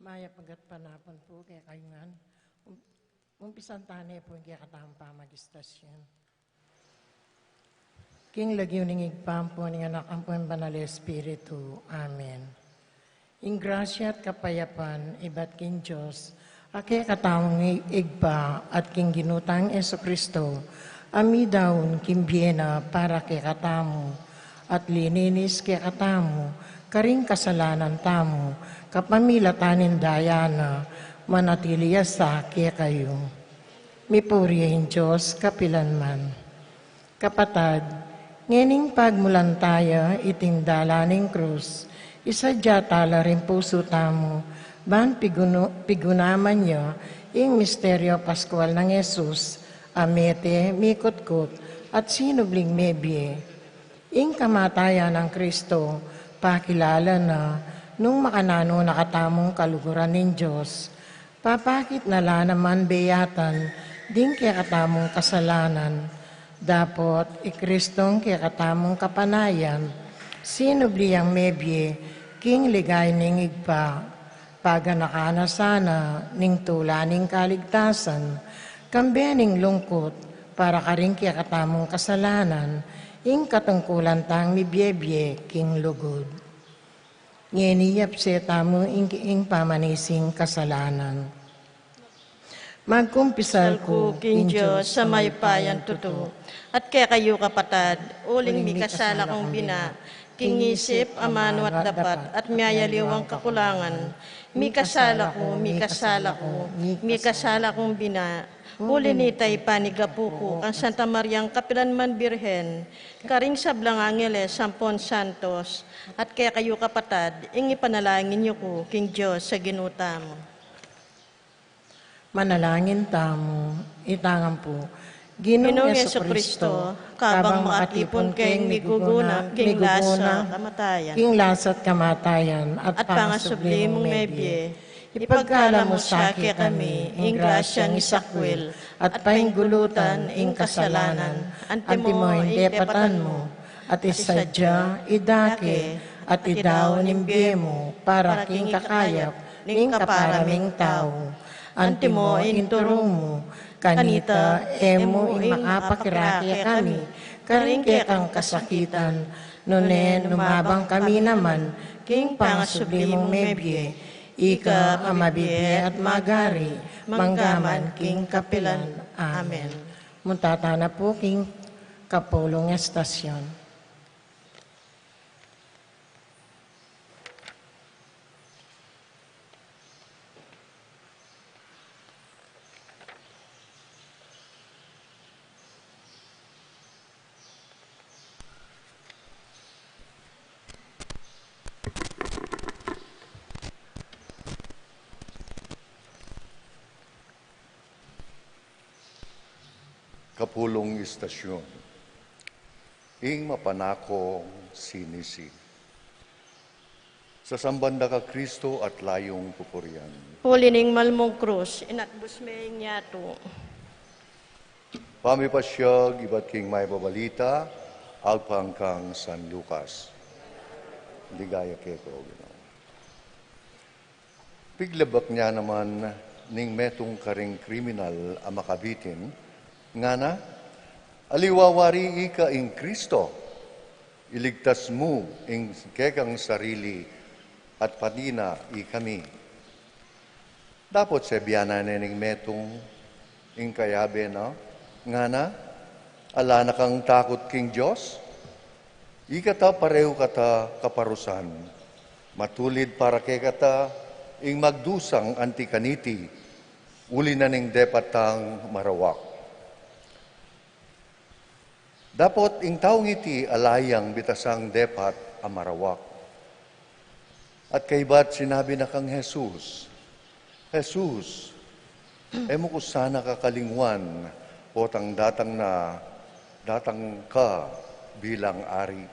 Maya pagat panapon po kaya kayungan. Umpisan tane po kaya katang pamagistasyon. King lagyo ning igpampo ning anak ampon banal Espiritu. Amen. In grasya at kapayapan, iba't king Diyos, ake katawang igba at king ginutang Yesu Kristo, ami daun kimbiena para kay katamu, at lininis kay katamu, karing kasalanan tamu, kapamilatanin dayana, manatiliya sa kay kayo. Mipurihin Diyos kapilanman. Kapatad, ngening pagmulan tayo itingdalaning krus, isadya tala rin puso tamo, ban pigunaman niya, ing misteryo Pascual ng Yesus, amete, mikutkot, at sinubling mebye. Ing kamatayan ng Kristo, pakilala na, nung makanano nakatamong kaluguran ng Diyos, papakit na la naman beyatan, ding kaya katamong kasalanan, dapot ikristong kaya katamong kapanayan, sinubli ang mebye, king ligay ning igpa, paganakana sana, ning tula ning kaligtasan, kambening lungkot, para karing kaya katamong kasalanan, ing katungkulan tang mibyebye, king lugod. Ngeniyap siya tamo ing pamanising kasalanan. Magkumpisal ko, King Diyos, sa may payan tuto, at kaya kayo kapatad, uling mi kasala kong bina, king isip, amano at dapat, at miyayaliwang kakulangan, mi kasala ko, kong bina, uli nitay panigapuko, ang Santa Mariang Kapilanman Birhen, karing sablang angeles, sampon santos, at kaya kayo kapatad, ing ipanalangin niyo ko, King Diyos, sa ginuta mo. Manalangin tamo, itangan po, Ginoong Jesucristo, kabang makatipon keng miguguna, king lasa, kamatayan, king lasat kamatayan, at pangasublimong mebye, ipagkala mo sa kami, ing grasyang isakwil, at painggulutan, ing kasalanan, antimo, indepatan mo, at isadya, idake, at idaw nimbye mo, para king kakayap, ning kaparaming tao, antimo, inturo mo, kanita, emo, ing makapakiraki kami, karing kang kasakitan, nunen, numabang kami naman, king pangasublimong mebye, ika, amabibye at magari, manggaman, king kapilan. Amen. Muntata na po, king kapulong estasyon. Kapulong istasyon, ing mapanakong sinisi. Sa sambanda ka Kristo at layong pupurian. Pulining malmong krus, inatbus maying yato. Pamipasyag, iba't king may babalita, agpangkang San Lucas. Ligaya keko, Ginoo. Piglabak niya naman ning metong karing kriminal ang makabitin, nga na, aliwawari ika ing Kristo, iligtas mo ing kekang sarili at panina ikami. Dapat sebiyana ning metong ing kayabe na, nga na, ala na kang takot king Diyos, ikata pareho kata kaparusan, matulid para kay kata ing magdusang antikaniti, uli na ning depatang marawak. Dapat ing taong iti alayang bitasang depat amarawak. At kaybat sinabi na kang Jesus, Jesus, emo ko sana kakalingwan, potang datang ka bilang ari.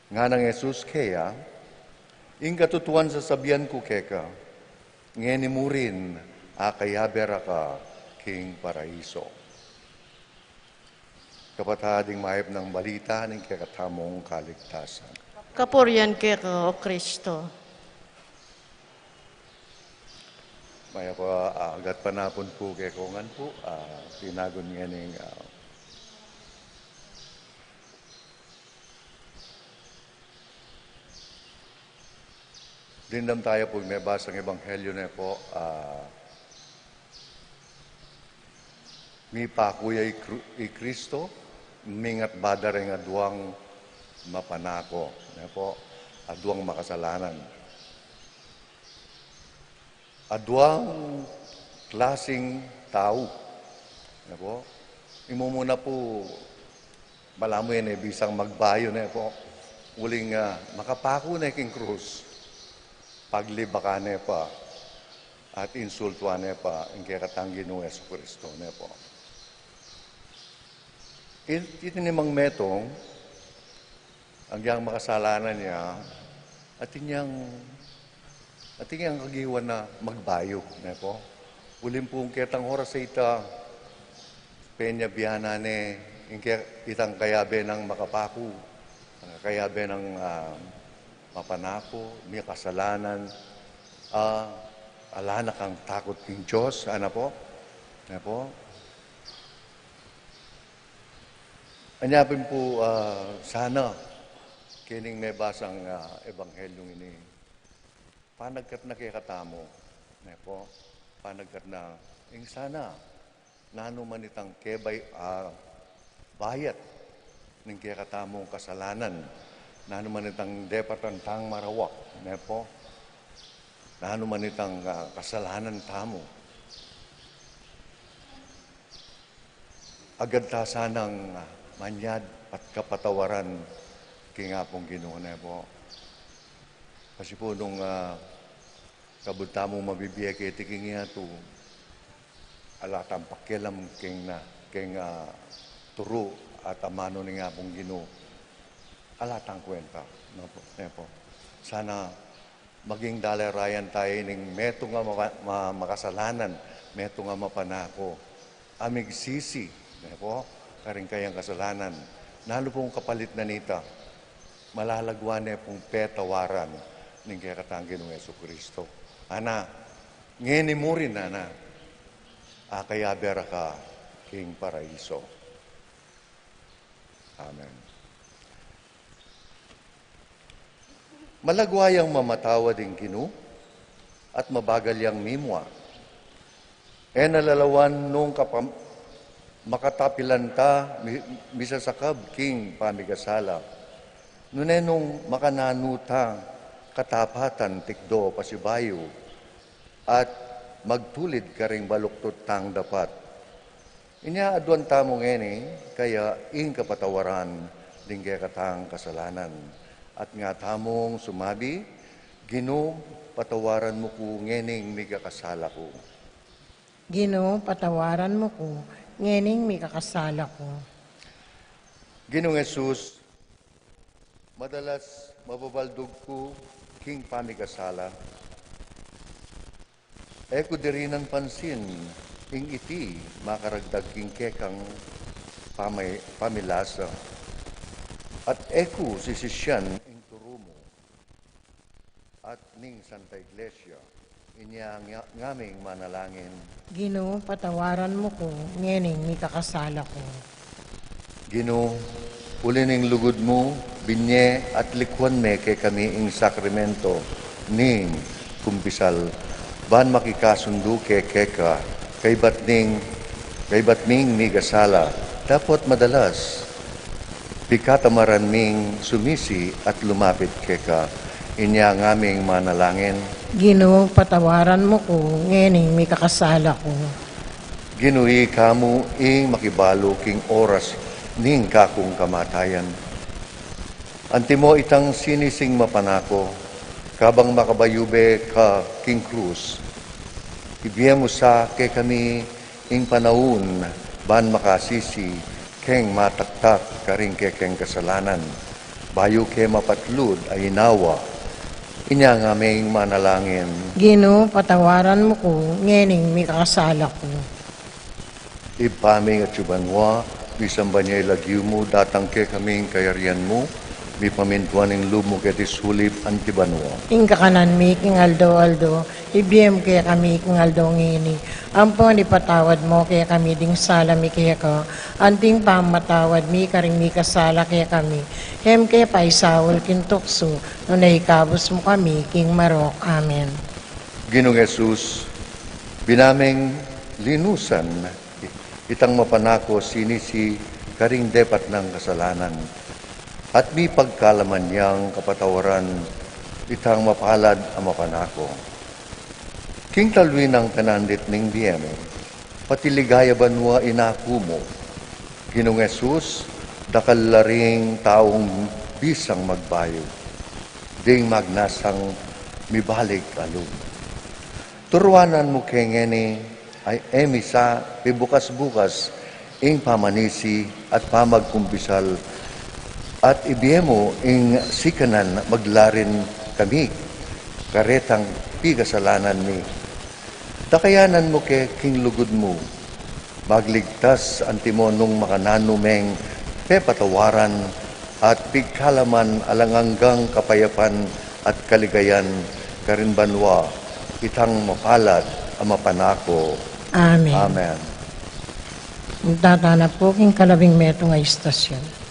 Nga ng Jesus kaya, ing katutuan sa sabihan ko keka, ngeni mo rin, akayabera ka, king paraiso. Kapatading mahip ng balita ng kakatamong kaligtasan. Kapurian keka, O Kristo. Maya po, agat panapon po kay Kongan po, tinagon nga ning dindam tayo po may basang ebanghelyo na po, mi pa kuya i Kristo, mingat badare nga duwang mapanako, na po, aduang makasalanan. Aduang klasing tao. Na po, imo muna po, malamo yan bisang magbayo na po, uling makapako na king krus, paglibakan na pa, at insultuan na pa, ang kakatanggin ng Yesu Kristo na po. Itinimang metong, ang yang makasalanan niya, at inyang kagiwan na magbayo, na po. Ulim pong ketang oras sa ita, penya biyanane, itang kayabe ng makapaku, kayabe ng mapanako, may kasalanan, alana kang takot king Diyos, ano po? Na po? Anyapin po, sana, kining may basang ebanghelyong ini, panagkat na kay katamo, na po, panagkat na, sana, nano man itang kebay, bayat, ng kay katamong kasalanan, nano man itang depatan tang marawak, na po, nano man itang kasalanan tamo. Agad ta sanang manyad at kapatawaran kaya nga pong Ginoo na po. Kasi po nung kabunta mo mabibiyay kay tiking nga to, alatang pakialam king turo at amano ni nga pong Ginoo. Alatang kwenta. No po, po. Sana maging dalarayan tayo ng meto nga makasalanan, meto nga mapanako. Amig sisi, no po, karing kayang kasalanan. Nalo pong kapalit na nita, malalagwan na pong petawaran ng kakatanggi ng Yesu Kristo. Ana, ngeni mo rin, ana, kaya bera ka king paraiso. Amen. Malagwayang mamatawa din kinu at mabagal yang mimwa. Nalalawan nung makatapilan ta, misasakab king pamigasala. Nunenong makananuta, katapatan, tikdo, pasibayo, at magtulid ka ring baluktot tang dapat. Inyaaduan tamong eni, kaya ing kapatawaran, ding kaya katang kasalanan. At nga tamong sumabi, Ginoo, patawaran mo ko ngening miga kasala ko. Ginoo, patawaran mo ko, ngening may kakasala ko. Ginoong Jesus, madalas mababaldog ko king pamikasala. Eko dirinan pansin, ing iti makaragdag king kekang pamilasa. At eko sisisyan ing turumo. At ning Santa Iglesia, inya ngaming manalangin. Ginoo, patawaran mo ko, ngening may kakasala ko. Ginoo, ulining lugod mo, binye at likwan me kay kami ing sakramento ning kumpisal. Ban makikasundo kay keka, kay batming migasala, dapat madalas. Pikatamaran ming sumisi at lumapit keka, inya ngaming manalangin. Ginoo, patawaran mo ko, ngening may kakasala ko. Ginui kamu ing makibalo king oras ning kakong kamatayan. Antimo itang sinising mapanako, kabang makabayube ka king krus. Ibiya mo sa kay kami ing panahon, ban makasisi, keng mataktak karing keng kasalanan. Bayo ke mapatlud ay inawa, inya ngaming manalangin. Ginoo, patawaran mo ko, ngening may kakasala ko. Ipaming at subanwa, bisang banyay lagyo mo, datang ke kaming kayarian mo, mi pamintuan ng lumo keti sulip, antibanwa. Ing kakanan mi, king aldo, ibiyem kaya kami, king aldo ngini. Ampon ipatawad mo kaya kami ding sala mi kaya ko. Anting pamatawad mi, karing mi kasala kaya kami. Hem kaya paisawol kintukso, no naikabos mo kami, king marok. Amen. Ginoong Jesus, binaming linusan, itang mapanako sinisi karing depat ng kasalanan. At mi pagkalaman niyang kapatawaran, itang mapalad ang mapanako. King talwi ng kanandit ning biyemo, pati ligaya banwa inaku mo. Ginoong Jesus, dakal laring taong bisang magbayo, ding magnasang mibalik alun. Turuanan mo kengeni ay emisa pibukas-bukas ing pamanisi at pamagkumpisal at ibiyemo ing sikanan maglarin kami karetang pigasalanan mi. Takayanan mo ke king lugod mo magligtas antimonong makananumeng pepatawaran at pigkalaman alanganggang kapayapan at kaligayan karinbanwa itang mapalad ang mapanako. Amen. Amen. Tatanap po king kalabing meto nga istasyon.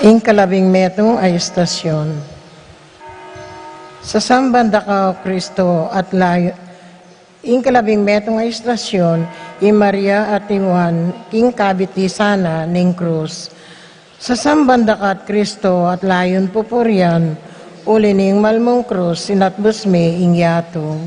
Ing kalabing metong ay istasyon. Sa sambanda ka, O Kristo, at layo, ing kalabing metong ay istasyon, i Maria at Juan, king kabiti sana ning krus. Sa sambanda ka, at Kristo, at layon pupuryan, uli ning malmong krus, sinatbus me ing yato.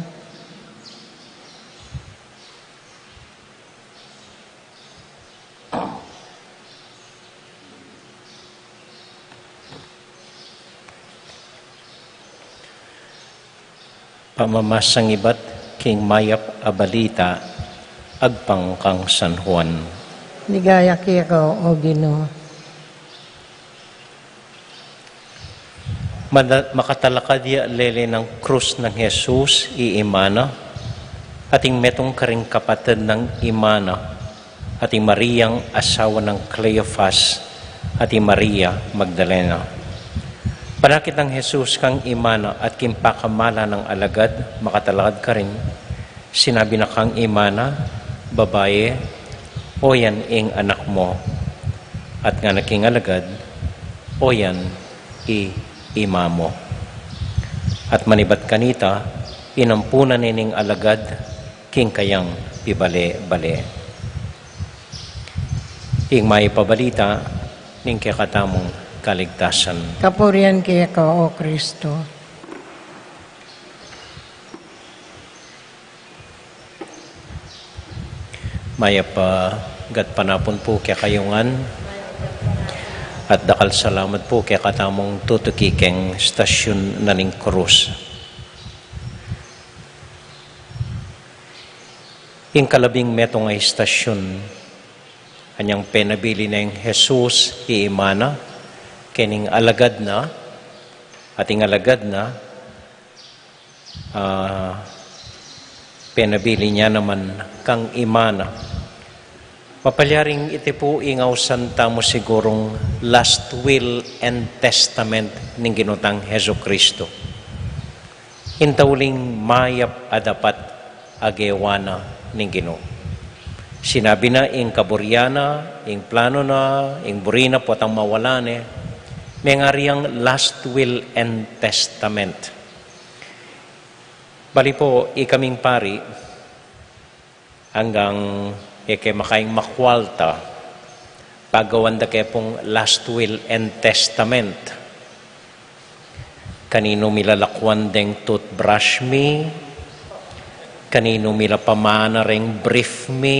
Pamamasang ibat king mayap abalita agpang kang San Juan. Ligaya kaya ko, O Ginoo. Makatalakadya lele ng krus ng Jesus iimana, ating metong karing kapatid ng imana, ating Mariang asawa ng Cleophas, ating Maria Magdalena. Panakit ng Jesus kang imana at kimpakamala ng alagad, makatalakad ka rin. Sinabi na kang imana, babae, o yan ing anak mo. At nga naking alagad, o yan ima mo. At manibat kanita, inampunan nining alagad, king kayang ibale-bale. Ing may pabalita, ning kakatamong kaligtasan. Kapurian kaya ko, O Kristo. Maya pa gat panapon po kaya kayungan at dakal salamat po kaya katamong tutukikeng stasyon na ning krus. Ing kalabing metong ay stasyon kanyang penabili na yung Jesus iimana kening alagad na, ating alagad na, penabili niya naman kang imana. Papalyaring iti po ingaw santa mo sigurong last will and testament ng ginutang Heso Kristo. intawling mayap adapat agewana ning Ginoo. Sinabi na ing kaburyana, ing plano na, ing burina po atang mawalane, may ngariang last will and testament. Bali po, ikaming pari, hanggang makaing makwalta, pagawanda kayo pong last will and testament. Kanino milalakwan deng toothbrush me, kanino milapamana ring brief me,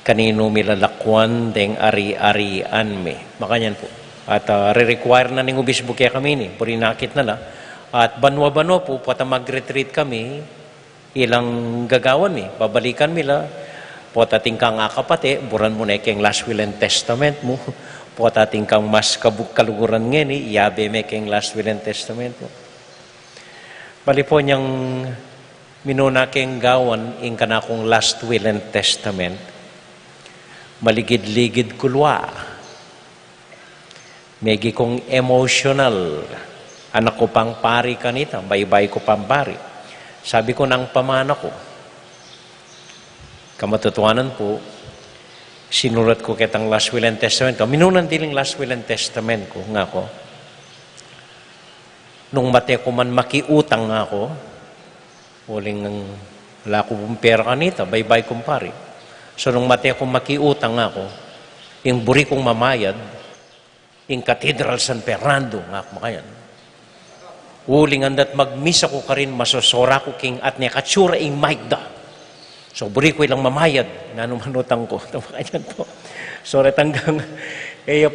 kanino milalakwan deng ari-arian me. Makanyan po. At re-require na ning ubis bukya kami ni, purinakit na la. At banwa-banwa po, pata mag-retreat kami, ilang gagawan mi, babalikan mila, pata tingkang akapate, buran mo na keng last will and testament mo, pata tingkang mas kaluguran ngeni, yabe me keng last will and testament mo. Bali po niyang minuna keng gawan, ing kanakong last will and testament, maligid-ligid kulwa, megi kong emotional, anak ko pang pari kanita, baybay ko pang pari. Sabi ko ng pamana ko, kamatutuanan po, sinulat ko kitang last will and testament ko. Minunan diling last will and testament ko nga ko. Nung mate ko man makiutang nga ako, uling wala ko pong pera kanita, baybay kong pari. So nung mate ko makiutang nga ako, yung buri kong mamayad, yung Cathedral San Fernando nga kumakayan. Uling andat magmisa ko ka rin, masosora ko king at niya katsura ing maigda. So, buri ko ilang mamayad, nanumanutang ko. Kumakayan po. So, retanggang,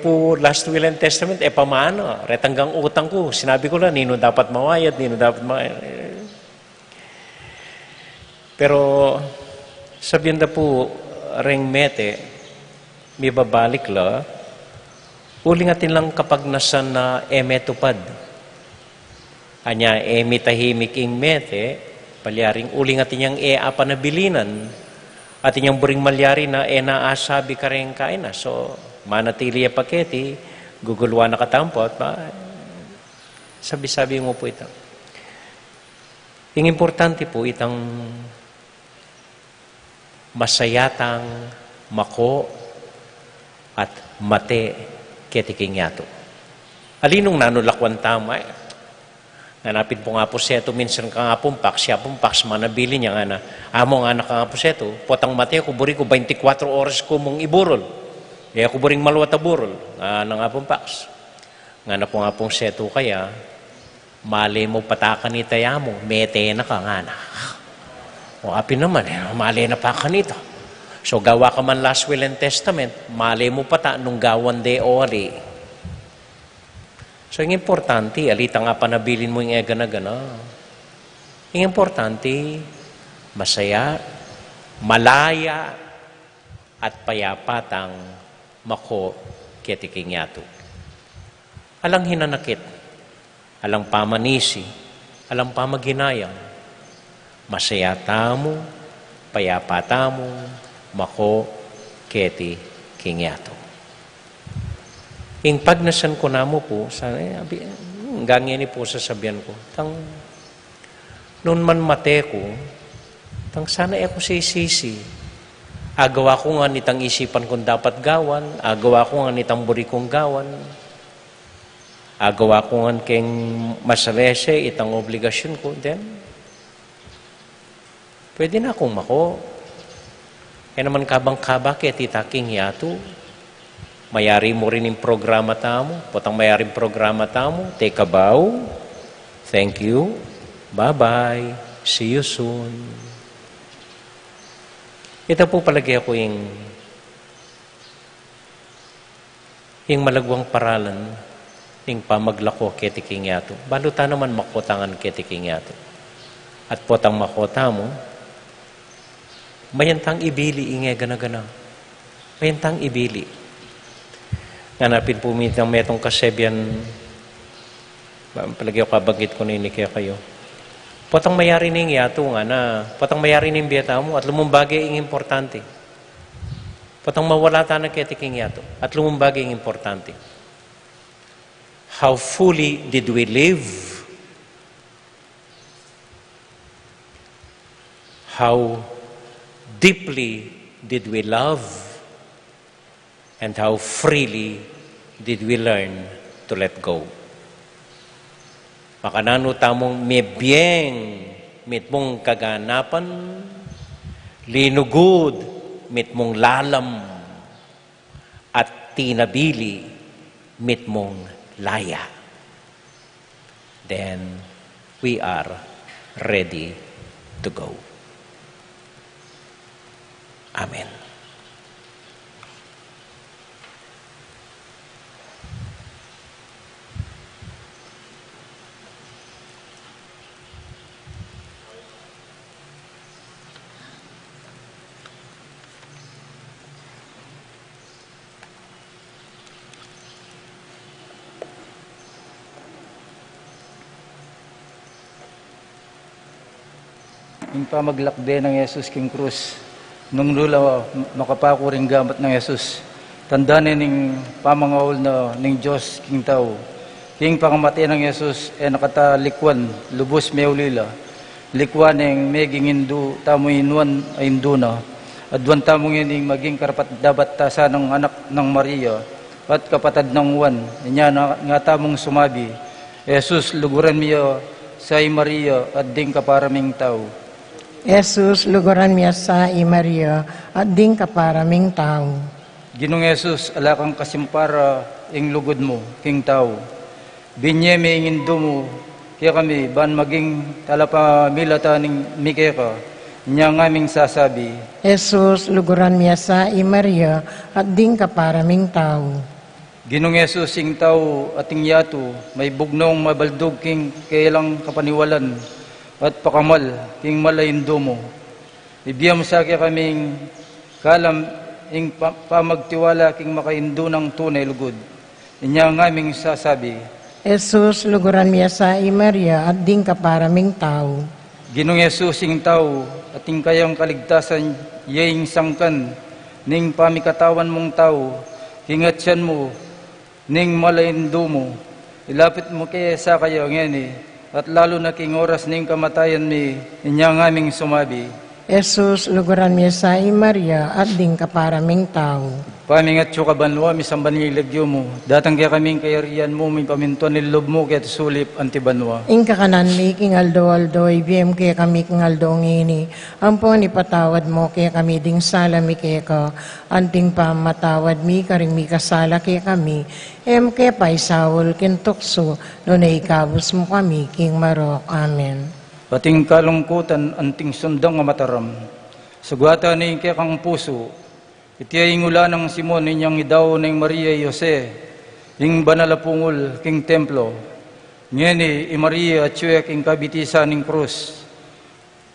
po, last will and testament, pamano, retanggang utang ko. Sinabi ko lang, nino dapat mamayad, nino dapat mamayad. Pero, sabihin na po, reng mete, may babalik la, uling atin lang kapag nasan na emetupad. Anya mitahimik ing mete, palyaring uling atin yang apanabilinan, atin yang buring malyari na naasabi ka rin kaina. So, manatili paketi, guguluan na katampot, sabi-sabi mo po ito. Yung importante po itang masayatang mako at mate ketiking yato. Alinong nanulakwan tama nanapin po nga po seto, minsan ka nga pumpak, siya pumpak, manabili niya nga na, amo nga ka nga po seto, potang mate, kuburi ko 24 oras ko mong iburol. Kaya kuburing maluwat na burol, nga nga pumpak. Nga na po nga pong seto kaya, mali mo patakan ni taya mo, mete na ka nga na. O apin naman, mali na pa kanito. So gawa ka man last will and testament, mali mo pata nung gawan de ori. So, yung importante, alita nga panabilin mo yung ega-na-gana. Yung importante, masaya, malaya, at payapatang mako ketiking yato. Alang hinanakit, alang pamanisi, alang pamaginayang, masaya tamo, payapatamo, mako ketiking yato. Ing pagnasan ko na mo po, gangyan po sasabihan ko, noon man mate ko, sana ako sisisi. Agawa ko nga nitang isipan kong dapat gawan, agawa ko nga nitang buri kong gawan, agawa ko nga keng masalese itang obligasyon ko, then, pwede na akong mako. Kaya naman kabang-kaba kaya titaking yato, mayari mo rin yung programa tamo, potang mayaring programa tamo, take a bow, thank you, bye-bye, see you soon. Ito po palagi ako yung malagwang paralan, yung pamaglako ketiking yato. Baluta naman makotangan ketiking yato. At potang makota mo, mayantang ibili ingay gana-gana. Mayantang ibili. Nanapin po ng metong kasebyan, palagi ako kabagit ko na inikaya kayo. Potang mayari ning yato nga na, potang mayari ning biyata mo at lumumbagi ang importante. Potang mawala ta na ketiking yato at lumumbagi ang importante. How fully did we live how deeply did we love and how freely did we learn to let go. Makanano tamong mebiyeng mitmong kaganapan, linugod mitmong lalam, at tinabili mitmong laya. Then we are ready to go. Amen. Yung pamaglakde ng Jesus king krus, nung lula makapako ring gamat ng Jesus, tandanin ng pamangawol na ng Diyos king tao. King pangamati ng Jesus ay nakatalikwan, lubos may ulila, likwan ng meging hindu, tamo inuan ay hindu na, adwan tamong yun maging karapat dapat tasa ng anak ng Maria, at kapatad ng Juan, niya nga tamong sumabi, Jesus, luguran miyo sa Maria at ding kaparaming tao. Jesus, luguran miya sa Maria at ding kaparaming tao. Ginong Jesus, alakang kasimpara ing lugod mo, king tao. Binye may ingindo mo, kaya kami, ban maging talapa milata ning mikeka, niya ngaming sasabi. Jesus, luguran miya sa Maria at ding kaparaming tao. Ginong Jesus, ing tao ating yato, may bugnong mabaldog king kailang kapaniwalan, at pakamal king malayindo mo. Ibiyam sa kaya kaming kalam ing pamagtiwala king makaindo ng tunay lugod. Inya nga aming sasabi. Jesus, luguran miya sa Maria at ding kaparaming tao. Ginong Jesus ing tao ating kayang kaligtasan yaing sangkan ning pamikatawan mong tao hingatyan mo ning malayindo mo. Ilapit mo kaya sa kayo ngeni at lalo na king oras ning kamatayan mi, inya ng aming sumabi. Jesus, luguran miya sa Maria at ding kaparaming tao. Pamingat siyo kabanwa, misamban nilagyo mo. Datang kaya kaming kayarian mo, may pamintuan nilob mo, kaya sulip antibanwa. Ing kakanan mi king aldo, ibiyem kaya kami king aldo ngini. Ampon ipatawad mo kaya kami ding sala mi kaya ka. Anting pa matawad mi karing mi kasala kaya kami. Kaya pa isawol kintukso, no na ikabos mo kami king marok. Amen. Pating kalungkutan, anting sundang nga mataram. Sugwata ni kaya kang puso, iti ingula ng Simon ninyang idaw ng Maria Jose, ing banalapungol king templo, ngeni Maria at siya king kabitisa ning krus.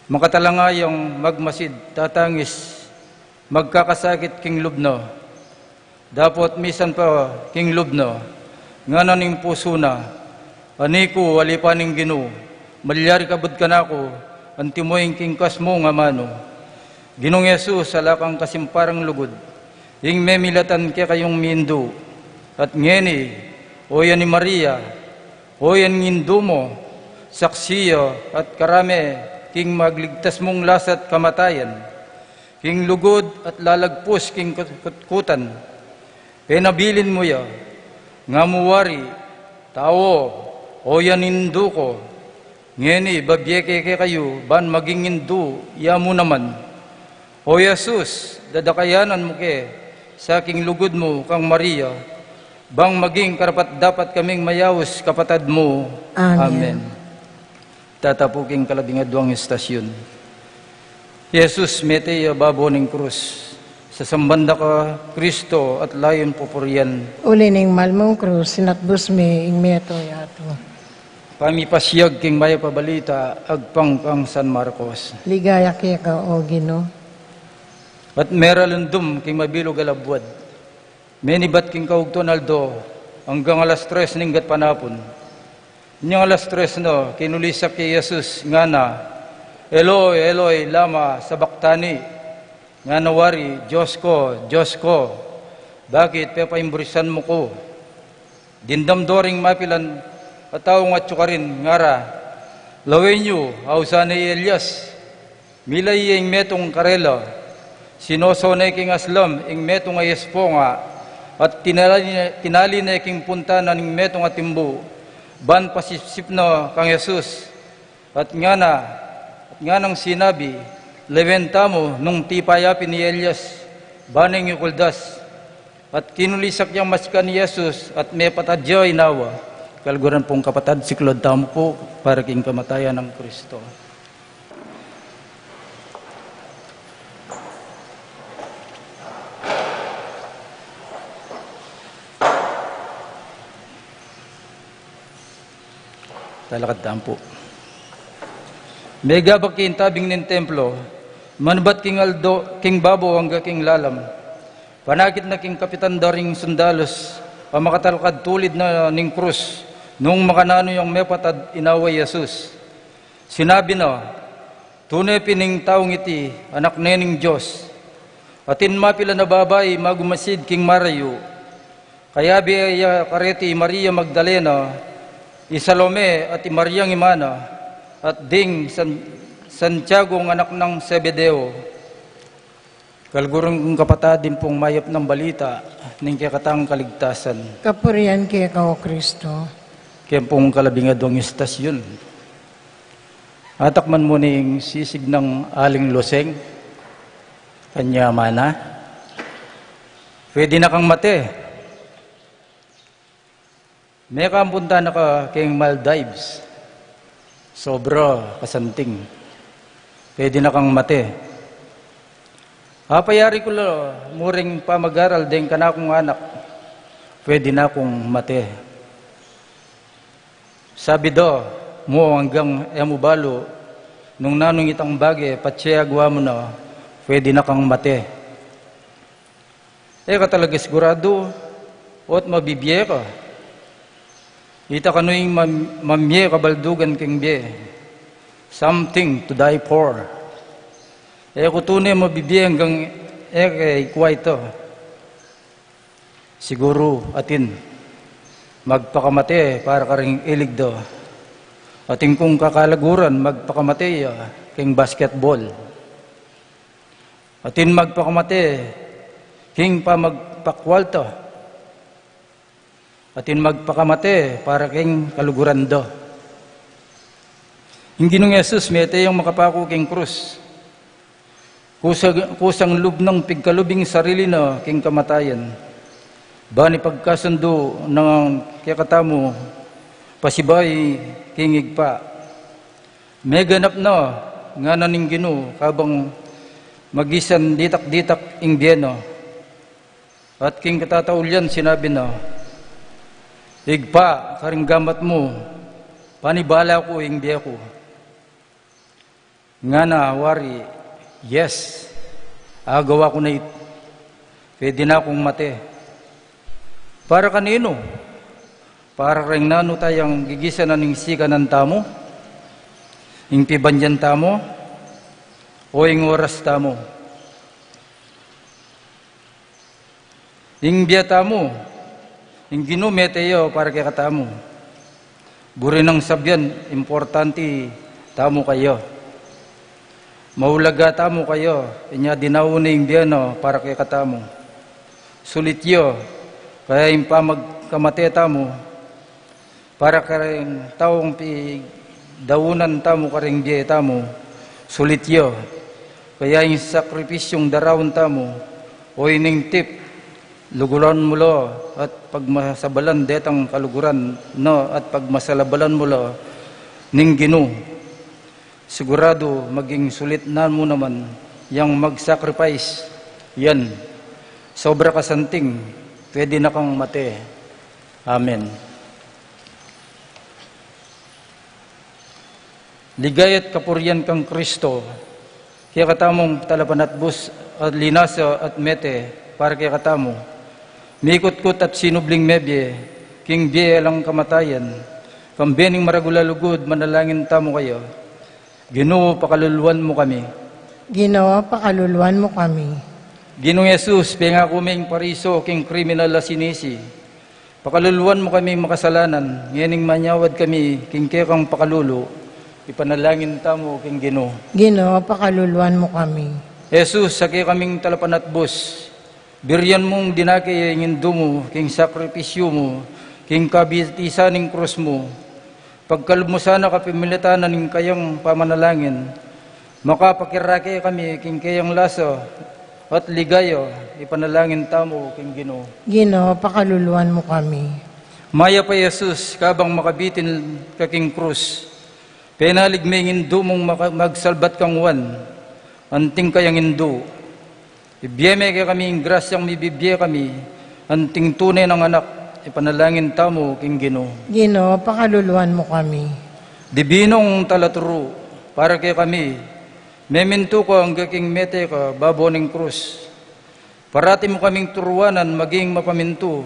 Makatalangayang magmasid, tatangis, magkakasakit king lubno. Dapat misan pa king lubno, nga ning puso na, aniku walipaning Ginoo, malyari kabud ka na ako, antimoying kingkas mo nga mano. Ginong Jesus, alakang kasimparang lugod, ing memilatan kaya kayong mindu, at ngeni, o yan ni Maria, o yan ngindu mo, saksiya at karame, king magligtas mong lasat kamatayan, king lugod at lalagpos king kutkutan, penabilin mo ya, nga muwari, tao, o yan nindu ko, ngeni, babyeke kayo, ban maging indu, iya mo naman. O Jesus, dadakayanan mo ke, sa aking lugod mo, kang Maria, bang maging karapat dapat kaming mayawis kapatad mo. Amen. Tatapuking kalabingadwang istasyon. Jesus, metey babo ng krus, sa sambanda ka, Kristo, at layon pupurian. Ulining malmong krus, sinatbus mi ing meto yato. Pamipasyag king maya pabalita, agpang kang San Marcos. Ligaya kaya ka, O Ginoo. At meralundum king mabilog alabwad. Menibat king kaugton aldo, hanggang alas 3 ninggat panapon. Inyong alas 3 no, kinulisak kay Jesus nga na, Eloi, Eloi, lama sabaktani. Nga nawari, Diyos ko, bakit pepaimburisan mo ko? Dindamdoring mapilan, at tao nga tsukarin, ngara, lawin nyo, hausa ni Elias, milay ing metong karela, sinosonay king aslam ing metong ayesponga, at tinali na king punta na ning metong atimbo, ban pasisip na kang Jesus, at nga nang sinabi, leventa mo nung tipayapin ni Elias, baning ikuldas, at kinulisak niyang masika ni Jesus, at may patadya inawa, kalguran pong kapatad, siklod tamo po, para king kamatayan ng Kristo. Talakad tampo. Mega bakin tabing nin templo, manbat king Aldo, king Babo hangga king Lalam. Panakit na king kapitan daring sundalos, pamakatalakad tulid na ning krus, nung makanano yung mepatad inaway Jesus. Sinabi na, tunay pining taong iti, anak nening Diyos. Atin mapila na babay magumasid king Marayo, kaya biya kareti Maria Magdalena, Isalome at Mariang Imana, at ding Santiago ang anak ng Zebedeo. Kalgurong kapatad din pong mayap ng balita ng kakatang kaligtasan. Kapurian kay Kao Kristo. Kaya pong kalabingadong istasyon. Atakman mo ning sisig ng aling loseng, kanya mana. Pwede na kang mate. May kampunta na ka kayong Maldives. Sobra kasanting. Pwede na kang mate. Payari ko lang, muring pamag-aral din ka na akong anak. Pwede na akong mate. Sabi do, mo hanggang emubalo, nung nanong itang bagay, patsiyagwa mo na, pwede na kang mate. Ka talaga sigurado, o't mabibiye ka. Ita kano'y mamye kabaldugan king biye. Something to die for. Ko tunay mabibigay hanggang kay kuwa ito. Siguro atin magpakamate para karing ilig do. Ating kung kakalaguran magpakamate king basketball. Atin magpakamate king pa magpakwalto. Atin magpakamate para king kaluguran do. Hindi nung Jesus, mete yung makapako king krus. Kusang lub ng pigkalubing sarili na king kamatayan. Bani pagkasundo ng kikatamo, pasibay king igpa. May ganap na, nga naning Ginoo kabang magisan ditak-ditak ing biyeno. At king katataulian sinabi na, igpa, karing gamat mo, panibala ko ing biya ko. Nga na, wari, yes, agawa ko na ito. Pwede na akong mate. Para kanino? Para ring nano tayang gigisa na ning sika ng tamo? Ing pibanyan tamo? O ing oras tamo? Ing biya tamo? Ing ginumeteyo para kay katamo. Buri ng sabyan, importante tamo kayo. Maulaga tamo kayo, inya dinauning biyano para kay katamo. Sulityo, kaya yung pamagkamate tamo, para karing taong daunan tamo karing biye tamo, sulityo. Kaya yung sakripisyong darawon tamo, o ining tip, luguran mo lo, at pagmasabalan detang kaluguran, no, at pagmasalabalan mo lo, ning Ginoo. Sigurado, maging sulit na mo naman, yang mag-sacrifice, yan. Sobra kasanting, pwede na kang mate. Amen. Ligay at kapurian kang Kristo, kaya katamong talapan at bus, at linasa at mete, para kaya katamo, mikot-kot at sinubling mebye, king biye lang kamatayan, kambening maragulalugod, manalangin tamo kayo. Ginoo, pakaluluan mo kami. Ginoo, pakaluluan mo kami. Ginoong Jesus, penga kuming pariso, king kriminal la sinisi. Pakaluluan mo kami makasalanan, nganing manyawad kami, king kekang pakalulu, ipanalangin tamo king Ginoo. Ginoo, pakaluluan mo kami. Jesus, sakay kaming talapan at bus. Biryan mong dinakay ang indumo, king sakripisyo mo, king kabitisan ng krus mo. Pagkalub mo sana kapimilitanan ng kayang pamanalangin, makapakirake kami king kayang laso at ligayo, ipanalangin tamo king Ginoo. Ginoo, pakaluluan mo kami. Maya pa Jesus, kabang makabitin kaking krus, penalig may ngindu mong magsalbat kang wan, anting kayang ngindu. Ibiyeme kaya kami ang grasyang mibibye kami, anting tunay ng anak, ipanalangin tamo king Ginoo. Ginoo, pakaluluan mo kami. Dibinong talaturo, para kay kami, meminto ko ang kaking mete ka, babo ng krus. Parati mo kaming turuanan, maging mapaminto,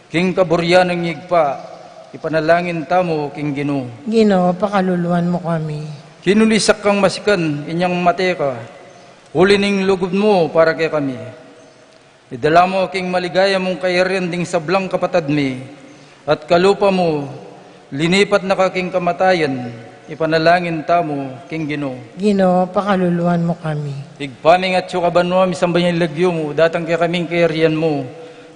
king kaburyan ng higpa, ipanalangin tamo king Ginoo. Ginoo, pakaluluan mo kami. Kinulisak kang masikan, inyang mate ka, huli ning lugod mo para kay kami. Idala mo king maligaya mong kayarian ding sablang kapatad mi, at kalupa mo, linipat na kaking kamatayan, ipanalangin tamo king Ginoo. Ginoo, pakaluluan mo kami. Igpaming at sukaban mo, misambay yung lagyo mo, datang kay kaming kayarian mo,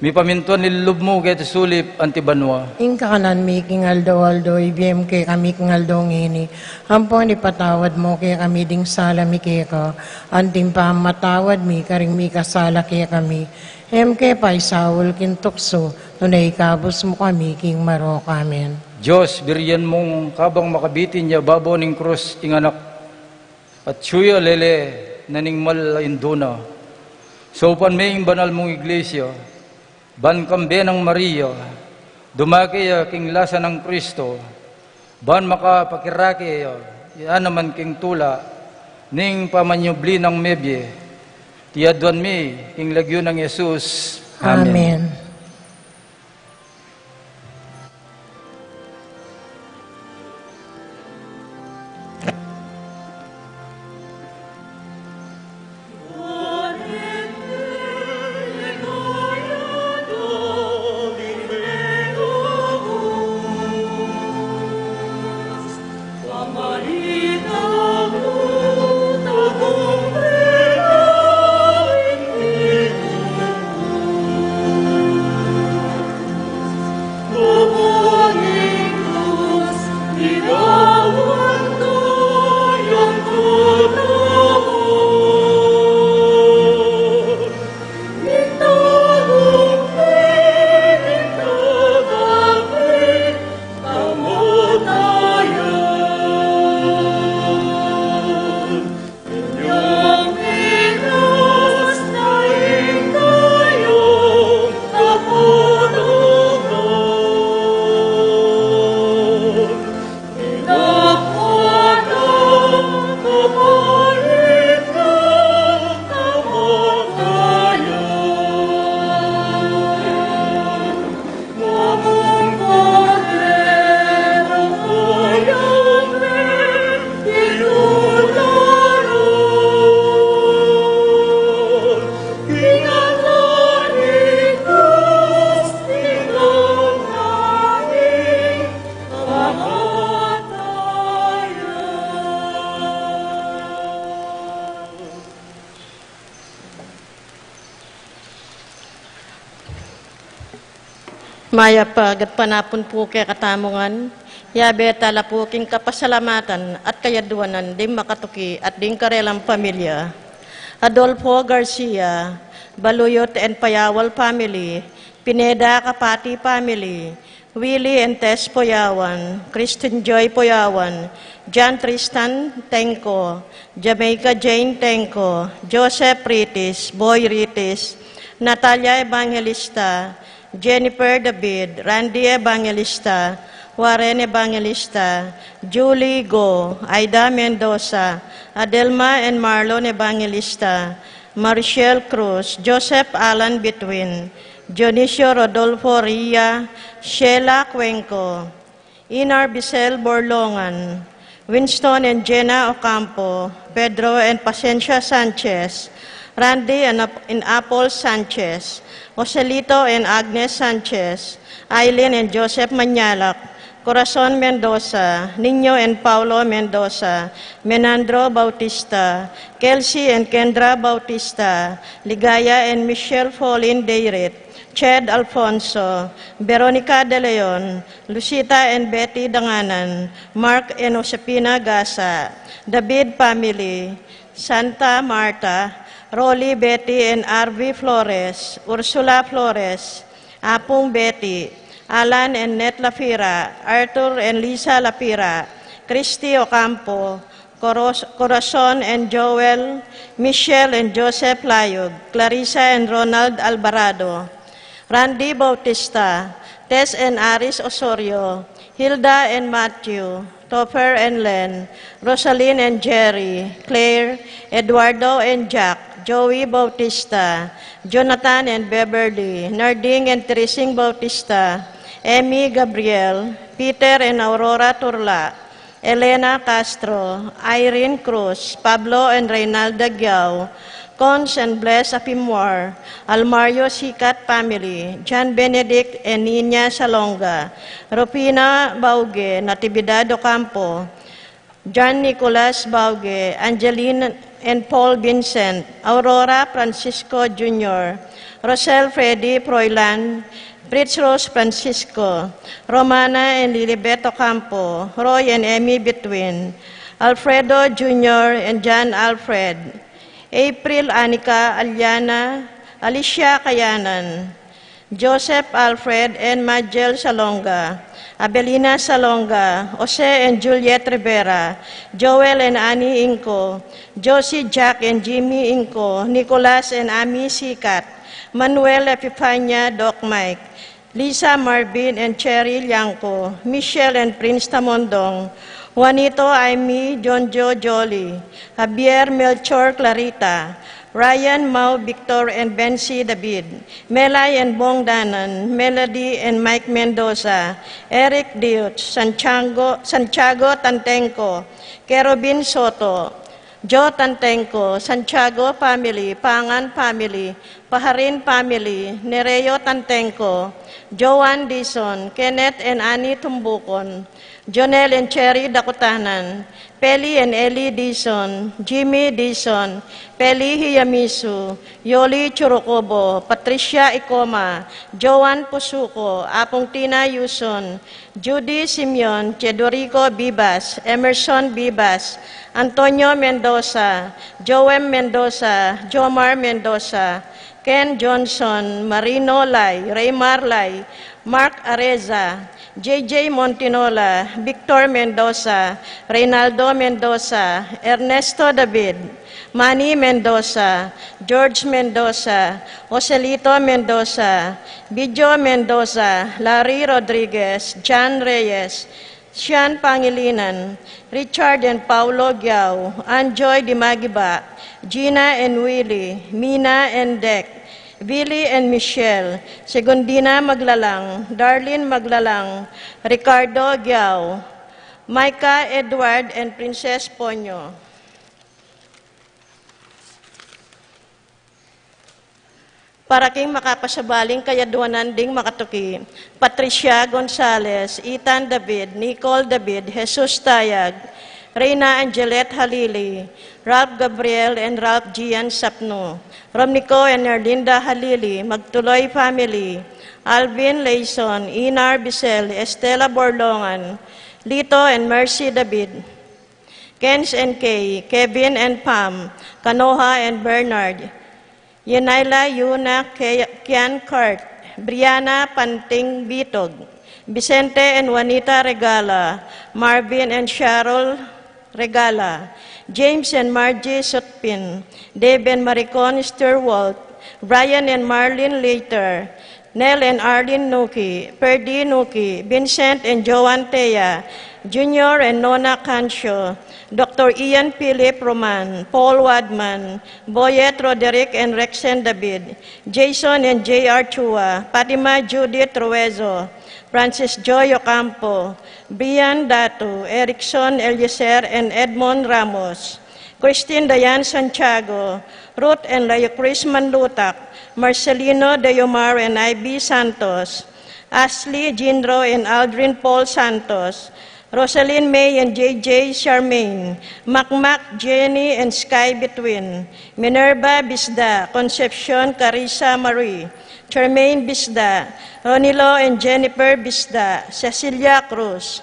mi pamintuan nilulub mo kaya sulip antibanwa. Ing kakanan mi king aldo ibiyem kay kami king aldo ngini. Ampon ipatawad mo kay kami ding sala mi kay ka. Anting pa matawad mi karing mi kasala kay kami. Kay pa isawol kin tukso. Nunay kabos mo kami king maro kamen. Diyos, biryan mong kabang makabitin niya babo ning krus ing anak. At suya lele naning malainduna. So pan may banal mong iglesia, ban kambe ng Maria, dumaki king lasa ng Kristo, ban makapakirake, yan naman king tula, ning pamanyubli ng mebye, tiyadwan mi, king lagyo ng Jesus. Amen. Maya pagat panapon po kay katamungan, yabe tala po king kapasalamatan at kayaduanan di makatuki at ding karelang pamilya. Adolfo Garcia, Baluyot and Payawal family, Pineda Kapati family, Willie and Tess Poyawan, Kristen Joy Poyawan, John Tristan Tenko, Jamaica Jane Tenko, Joseph Ritis, Boy Ritis, Natalia Evangelista, Jennifer David, Randy Evangelista, Warren Evangelista, Julie Go, Aida Mendoza, Adelma and Marlon Evangelista, Maricel Cruz, Joseph Alan Betwin, Dionisio Rodolfo Ria, Sheila Cuenco, Inar Bisel Borlongan, Winston and Jenna Ocampo, Pedro and Pacencia Sanchez, Randy and Apple Sanchez, Joselito and Agnes Sanchez, Eileen and Joseph Manyalak, Corazon Mendoza, Nino and Paulo Mendoza, Menandro Bautista, Kelsey and Kendra Bautista, Ligaya and Michelle Pauline Deirit, Ched Alfonso, Veronica De Leon, Lucita and Betty Danganan, Mark and Josepina Gasa, David family, Santa Marta, Rolly Betty and RV Flores, Ursula Flores, Apong Betty, Alan and Net Lafira, Arthur and Lisa Lafira, Christy Ocampo, Corazon and Joel, Michelle and Joseph Layog, Clarissa and Ronald Alvarado, Randy Bautista, Tess and Aris Osorio, Hilda and Matthew, Topher and Len, Rosaline and Jerry, Claire, Eduardo and Jack, Joey Bautista, Jonathan and Beverly, Narding and Teresing Bautista, Emmy Gabriel, Peter and Aurora Turla, Elena Castro, Irene Cruz, Pablo and Reynalda Giao, Cons and Bless Apimwar, Almario Sikat family, John Benedict and Nina Salonga, Rupina Bauge, Natividad Ocampo, John Nicolas Bauge, Angeline and Paul Vincent, Aurora Francisco Jr., Rosel Freddy Proilan, Pritz Rose Francisco, Romana and Lilibet Ocampo, Roy and Emmy Between, Alfredo Jr. and John Alfred, April Anika Aliana, Alicia Kayanan, Joseph Alfred and Majel Salonga, Abelina Salonga, Jose and Juliet Rivera, Joel and Annie Inco, Josie Jack and Jimmy Inco, Nicolas and Ami Sikat, Manuel Epifania Doc Mike, Lisa Marvin and Cherry Liangco, Michelle and Prince Tamondong, Juanito Aimee Jonjo Jolly, Javier Melchor Clarita, Ryan Mau Victor and Bensi David, Melay and Bong Danan, Melody and Mike Mendoza, Eric Diot, Santiago Tantenco, Kerobin Soto, Joe Tantenco, Santiago family, Pangan family, Paharin family, Nereo Tantenco, Joan Dison, Kenneth and Annie Tumbukon, Jonel and Cherry Dakutanan, Peli and Ellie Dison, Jimmy Dison, Peli Hiyamisu, Yoli Churukobo, Patricia Ikoma, Joan Pusuko, Apong Tina Yuson, Judy Simeon, Chedorico Bibas, Emerson Bibas, Antonio Mendoza, Joem Mendoza, Jomar Mendoza, Ken Johnson, Marino Lai, Raymar Lai, Mark Areza, JJ Montinola, Victor Mendoza, Reynaldo Mendoza, Ernesto David, Manny Mendoza, George Mendoza, Joselito Mendoza, Bijo Mendoza, Larry Rodriguez, John Reyes, Sean Pangilinan, Richard and Paulo Giao, Anjoy Dimagiba, Gina and Willie, Mina and Dek, Billy and Michelle, Segundina Maglalang, Darlene Maglalang, Ricardo Giao, Micah Edward and Princess Ponyo. Para king makapasabaling kayaduanan ding makatuki, Patricia Gonzalez, Ethan David, Nicole David, Jesus Tayag, Reyna Angelette Halili, Ralph Gabriel and Ralph Gian Sapno, Romnico and Erlinda Halili, Magtuloy family, Alvin Layson, Inar Bisel, Estela Borlongan, Lito and Mercy David, Kens and Kay, Kevin and Pam, Kanoha and Bernard, Yenaila Yuna Kian Kurt, Brianna Panting Bitog, Vicente and Juanita Regala, Marvin and Cheryl Regala, James and Margie Sutpin, Dave and Maricon Sturwalt, Brian and Marlene Later, Nell and Arlene Nuki, Perdi Nuki, Vincent and Joan Tea, Junior and Nona Cancio, Dr. Ian Philip Roman, Paul Wadman, Boyet Roderick and Rexen David, Jason and J.R. Chua, Fatima Judith Ruezo, Francis Joy Ocampo, Brian Datu, Erickson Eliezer and Edmond Ramos, Christine Dayan Santiago, Ruth and Layo Chris Manlutak, Marcelino Deomar and Ivy Santos, Ashley Ginro and Aldrin Paul Santos, Rosalyn May and JJ Charmaine, Macmac Jenny and Sky Between, Minerva Bisda, Concepcion Carissa Marie, Charmaine Bisda, Ronilo and Jennifer Bisda, Cecilia Cruz,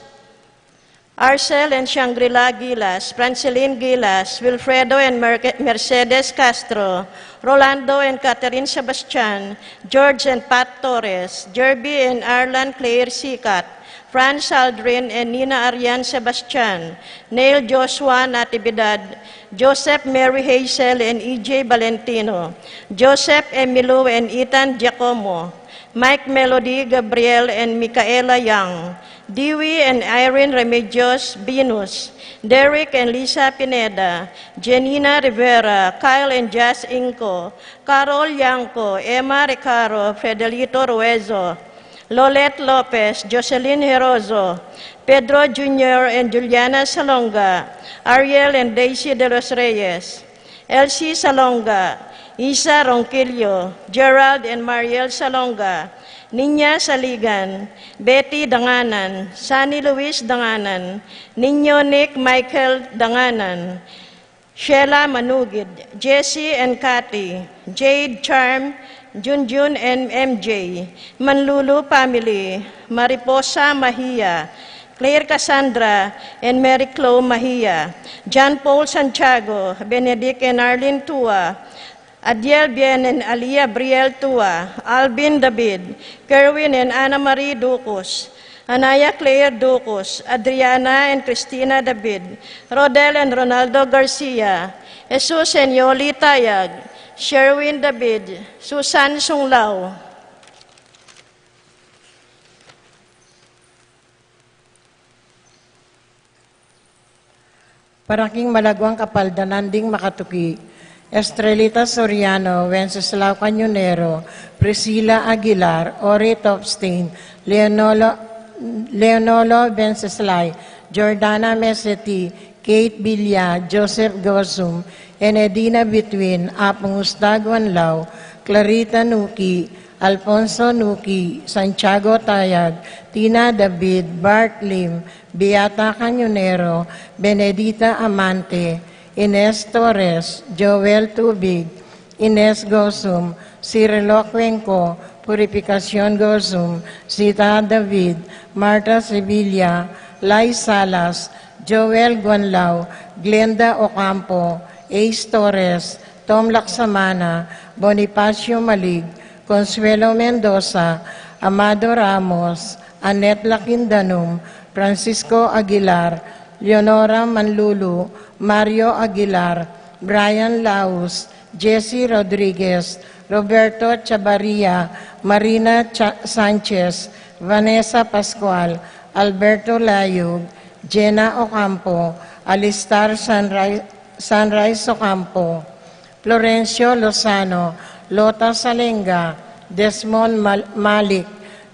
Arcel and Shangri-La Gilas, Franceline Gilas, Wilfredo and Mercedes Castro, Rolando and Catherine Sebastian, George and Pat Torres, Jerby and Arlan Claire Sikat, Franz Aldrin and Nina Arian Sebastian, Neil Joshua Natividad, Joseph Mary Hazel and EJ Valentino, Joseph Emilio and Ethan Giacomo, Mike Melody Gabriel and Micaela Young, Dewey and Irene Remedios Binus, Derek and Lisa Pineda, Janina Rivera, Kyle and Jazz Inco, Carol Yanco, Emma Recaro, Fredelito Ruezo, Lolette Lopez, Jocelyn Herozo, Pedro Jr. and Juliana Salonga, Ariel and Daisy de los Reyes, Elsie Salonga, Isa Ronquillo, Gerald and Mariel Salonga, Ninya Saligan, Betty Danganan, Sunny Luis Danganan, Ninyo Nick Michael Danganan, Sheila Manugid, Jessie and Cathy, Jade Charm, Junjun and MJ, Manlulu Family, Mariposa Mahia, Claire Cassandra and Mary Chloe Mahia, John Paul Santiago, Benedict and Arlene Tua, Adiel Bien and Alia Briel Tua, Alvin David, Kerwin and Ana Marie Ducos, Anaya Claire Ducos, Adriana and Christina David, Rodel and Ronaldo Garcia, Jesus and Yoli Tayag, Sherwin David, Susan Sunglao. Paraking Malagwang Kapaldanan ding Makatuki, Estrelita Soriano, Wenceslao Canyonero, Priscilla Aguilar, Ori Topstein, Leonolo Venceslay, Jordana Meseti, Kate Villa, Joseph Gosum, Enedina Between, Apong Ustagwan Lau, Clarita Nuki, Alfonso Nuki, Santiago Tayag, Tina David, Bart Lim, Beata Canyonero, Benedita Amante, Ines Torres, Joel Tubig, Ines Gosum, Cirilo Cuenco, Purificación Gosum, Sita David, Marta Sevilla, Lai Salas, Joel Guanlao, Glenda Ocampo, Ace Torres, Tom Laksamana, Bonifacio Malig, Consuelo Mendoza, Amado Ramos, Annette Laquindanum, Francisco Aguilar, Leonora Manlulu, Mario Aguilar, Brian Laus, Jesse Rodriguez, Roberto Chavarria, Marina Sanchez, Vanessa Pascual, Alberto Layug, Jenna Ocampo, Alistar Sunrise Ocampo, Florencio Lozano, Lota Salenga, Desmond Malik,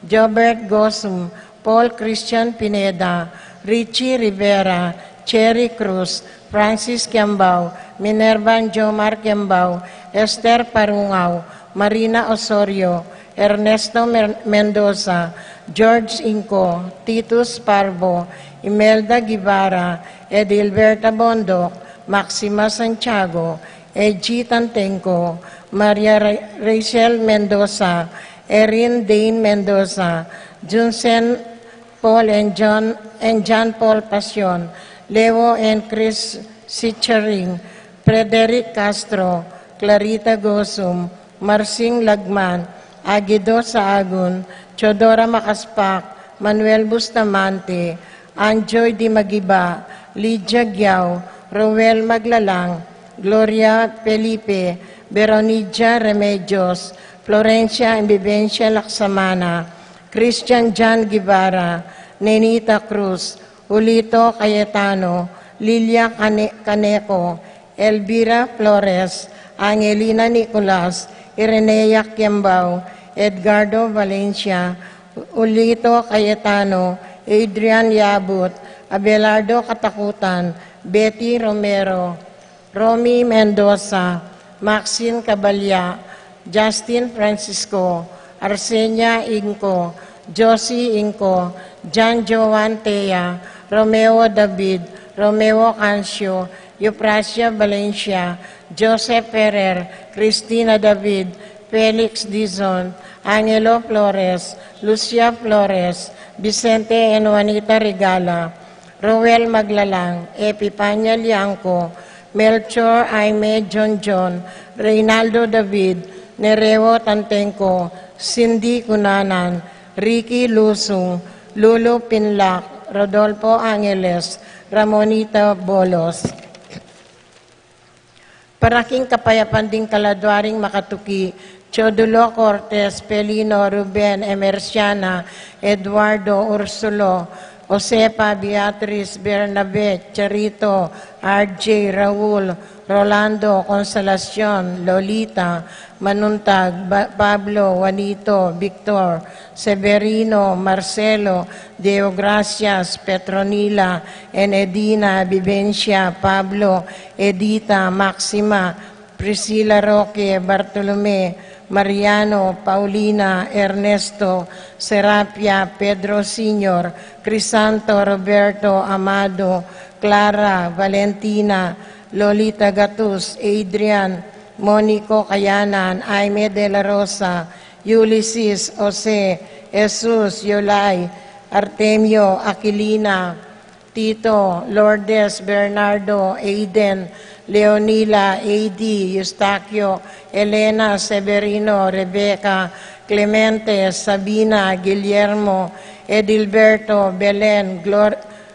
Jobert Gosum, Paul Christian Pineda, Richie Rivera, Cherry Cruz, Francis Kiambao, Minerva Jomar Kiambao, Esther Parungaw, Marina Osorio, Ernesto Mendoza, George Inco, Titus Parvo, Imelda Guevara, Edilberta Bondok, Maxima Santiago, Edgy Tantenco, Maria Rachel Mendoza, Erin Dane Mendoza, Junsen Paul and John Paul Pasion, Leo and Chris Sichering, Frederick Castro, Clarita Gosum, Marsing Lagman, Aguido Saagun, Chodora Makaspak, Manuel Bustamante, Anjoy Di Magiba, Lydia Giao, Roel Maglalang, Gloria Felipe, Veronidia Remedios, Florencia Embivencia Laksamana, Christian John Guevara, Nenita Cruz, Julito Cayetano, Lilia Caneco, Elvira Flores, Angelina Nicolas, Irenea Kiambao, Edgardo Valencia, Julito Cayetano, Adrian Yabut, Abelardo Katakutan, Betty Romero, Romy Mendoza, Maxine Cabalya, Justin Francisco, Arsenia Inco, Josie Inco, John Joan Tea, Romeo David, Romeo Cancio, Euprasia Valencia, Joseph Ferrer, Cristina David, Felix Dizon, Angelo Flores, Lucia Flores, Vicente and Juanita Regala, Roel Maglalang, Epipanya Liangco, Melchor Aime John, Reynaldo David, Nereo Tantenco, Cindy Cunanan, Ricky Lusung, Lulu Pinlac, Rodolfo Angeles, Ramonita Bolos. Paraking Kapayapaan ding Kaladwaring Makatuki, Chodulo Cortez, Pelino, Ruben, Emerciana, Eduardo Ursulo, Josepa, Beatriz, Bernabe, Charito, RJ, Raul, Rolando, Consolacion, Lolita, Manuntag, Pablo, Juanito, Victor, Severino, Marcelo, Deogracias, Petronila, Enedina, Vivencia, Pablo, Edita, Maxima, Priscilla Roque, Bartolome, Mariano, Paulina, Ernesto, Serapia, Pedro Sr., Crisanto, Roberto, Amado, Clara, Valentina, Lolita Gatus, Adrian, Monico Cayanan, Aime de la Rosa, Ulysses, Jose, Jesus, Yolay, Artemio, Aquilina, Tito, Lourdes, Bernardo, Aiden, Leonila, AD, Eustaquio, Elena, Severino, Rebecca, Clemente, Sabina, Guillermo, Edilberto, Belen,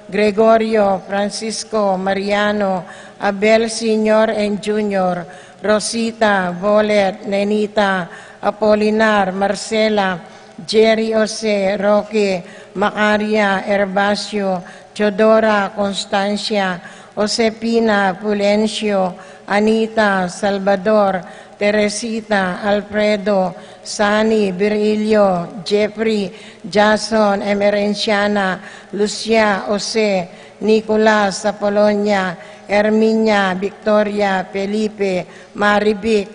Gregorio, Francisco, Mariano, Abel Sr. and Jr., Rosita, Volet, Nenita, Apolinar, Marcela, Jerry Jose, Roque, Macaria, Herbacio, Teodora, Constancia, Josepina, Pulencio, Anita, Salvador, Teresita, Alfredo, Sani, Virilio, Jeffrey, Jason, Emerenciana, Lucia, Jose, Nicolas, Apolonia, Herminia, Victoria, Felipe, Maribic,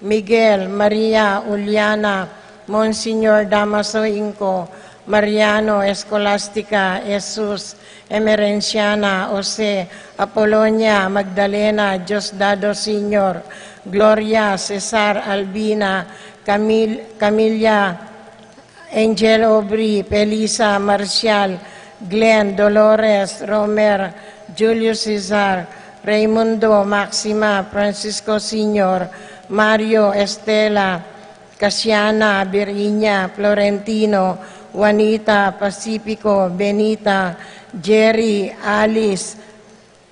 Miguel, Maria, Uliana, Monsignor Damaso Inco, Mariano, Escolastica, Jesus, Emerenciana, Jose, Apolonia, Magdalena, Diosdado Sr., Gloria, Cesar, Albina, Camilla, Angel Aubry, Pelisa, Marcial, Glenn, Dolores, Romer, Julio Cesar, Raimundo, Maxima, Francisco Sr., Mario, Estela, Casiana, Virginia, Florentino, Juanita, Pacifico, Benita, Jerry, Alice,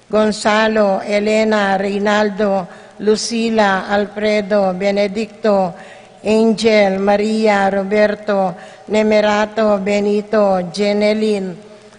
Gonzalo, Elena, Reynaldo, Lucila, Alfredo, Benedicto, Angel, Maria, Roberto, Nemerato, Benito, Jeneline,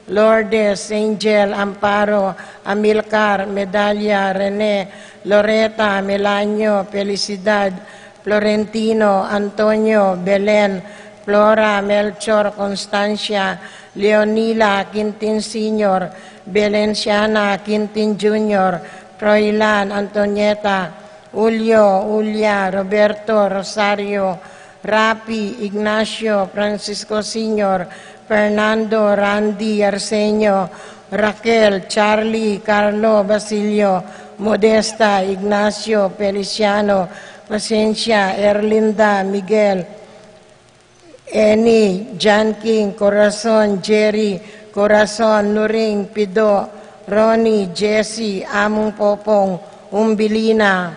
Lourdes, Angel, Amparo, Amilcar, Medalla, Rene, Loreta, Melanio, Felicidad, Florentino, Antonio, Belen, Flora, Melchor, Constancia, Leonila, Quintin Sr., Belenciana, Quintin Jr., Froilan, Antonieta, Julio, Ulia, Roberto, Rosario, Rapi, Ignacio, Francisco Sr., Fernando, Randy, Arsenio, Raquel, Charlie, Carlo, Basilio, Modesta, Ignacio, Feliciano, Paciencia, Erlinda, Miguel, Eni, John King, Corazon, Jerry, Corazon, Nuring, Pido, Ronnie, Jesse, Among Popong, Umbilina,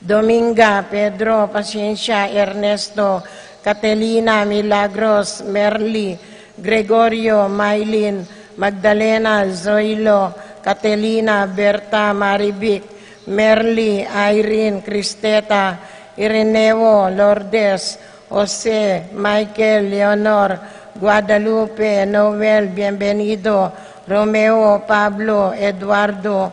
Dominga, Pedro, Paciencia, Ernesto, Catelina, Milagros, Merly, Gregorio, Maylin, Magdalena, Zoilo, Catelina, Berta, Maribic, Merly, Irene, Cristeta, Ireneo, Lourdes, Jose, Michael, Leonor, Guadalupe, Noel, Bienvenido, Romeo, Pablo, Eduardo,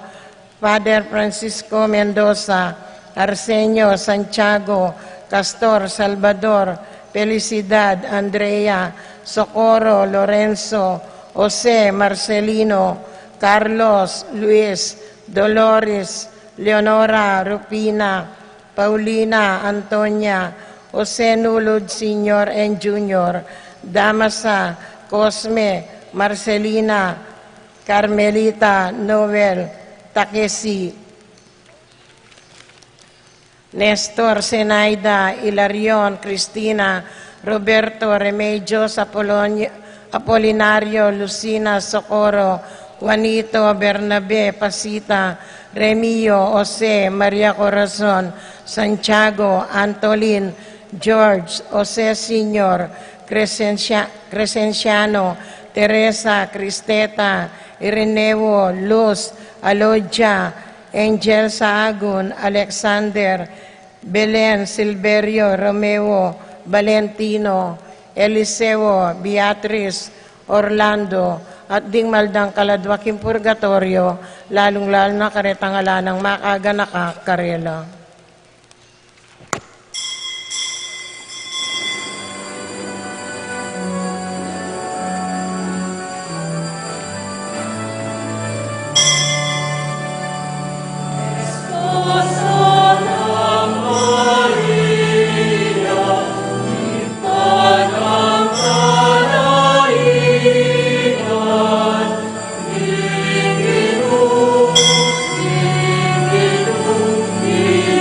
Father Francisco Mendoza, Arsenio, Santiago, Castor, Salvador, Felicidad, Andrea, Socorro, Lorenzo, Jose, Marcelino, Carlos, Luis, Dolores, Leonora, Rupina, Paulina, Antonia, Jose Nulud Sr. and Jr., Damasa, Cosme, Marcelina, Carmelita, Noel, Takesi, Nestor, Zenaida, Ilarion, Cristina, Roberto, Remedios, Apolinario, Lucina, Socorro, Juanito, Bernabe, Pasita, Remio, Jose, Maria Corazon, Santiago, Antolin, George, Jose Senior, Crescenciano, Teresa, Cristeta, Ireneo, Luz, Alodia, Angel Saagun, Alexander, Belen, Silverio, Romeo, Valentino, Eliseo, Beatrice, Orlando, at ding maldang kaladwaking purgatorio, lalong-lalo na karetangalanang makaganaka karela. Amen.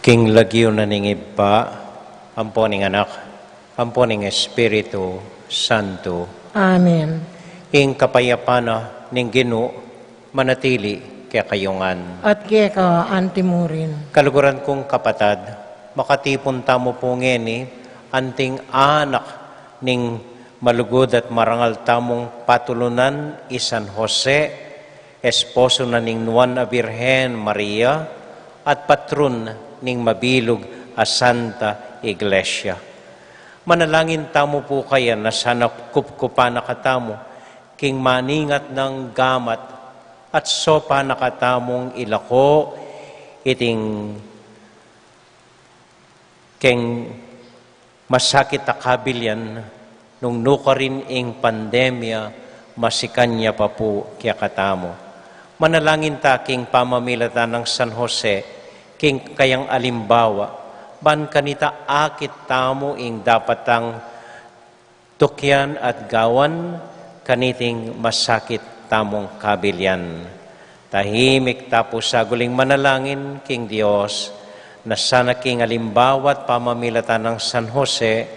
King lagyo na ning iba, ampo ning anak, ampo ning Espiritu Santo. Amen. Ing kapayapana ning Ginoo manatili kaya kayungan. At kaya ka antimurin. Kaluguran kong kapatad, makatipon tamo po ngeni, anting anak ning malugod at marangal tamong patulunan San Jose, esposo na ning Nuan a Birhen Maria, at patron ning mabilog a Santa Iglesia. Manalangin tamo po kaya na sana kupkupa na katamo, king maningat ng gamat, at sopa na katamong ilako, iting king masakit akabilyan, nung nukarin ing pandemya, masikanya pa po kaya katamo. Manalangin ta king pamamilatan ng San Jose, king kayang alimbawa, ban kanita akit tamo ing dapatang tukyan at gawan, kaniting masakit tamong kabilyan. Tahimik tapos sa guling manalangin, king Diyos, na sana king alimbawa at pamamilatan ng San Jose,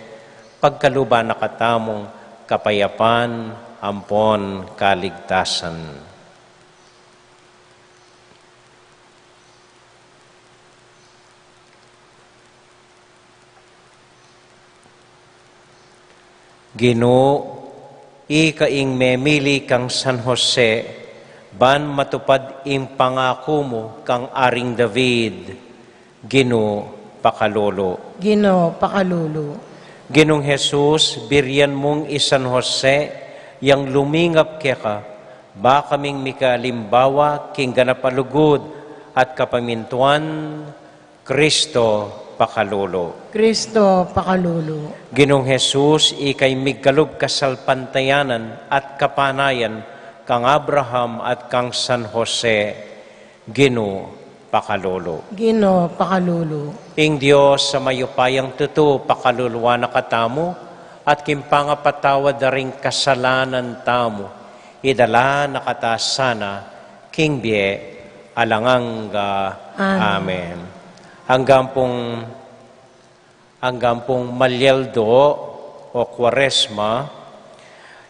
pagkaluba na katamong kapayapan, ampon, kaligtasan. Ginoo, ikaing memili kang San Jose, ban matupad ing pangako mo kang Aring David, Ginoo, pakalolo. Ginoo, pakalulu. Ginong Jesus, biryan mong San Jose, yang lumingap kaya ka, ba kaming mikalimbawa, king ganapalugod, at kapamintuan, Kristo, pakalolo. Kristo, pakalulu. Ginong Jesus, ikay migkalog kasalpantayanan at kapanayan kang Abraham at kang San Jose, Ginoo, pakalolo. Ginoo, pakalulu. Ing Diyos sa mayupayang tuto, pakaluluwa na katamo, at kimpangapatawad na ring kasalanan tamo, idala na katasana, king bie, alanganga. Amen. Hanggang pong Malyaldo o Kwaresma,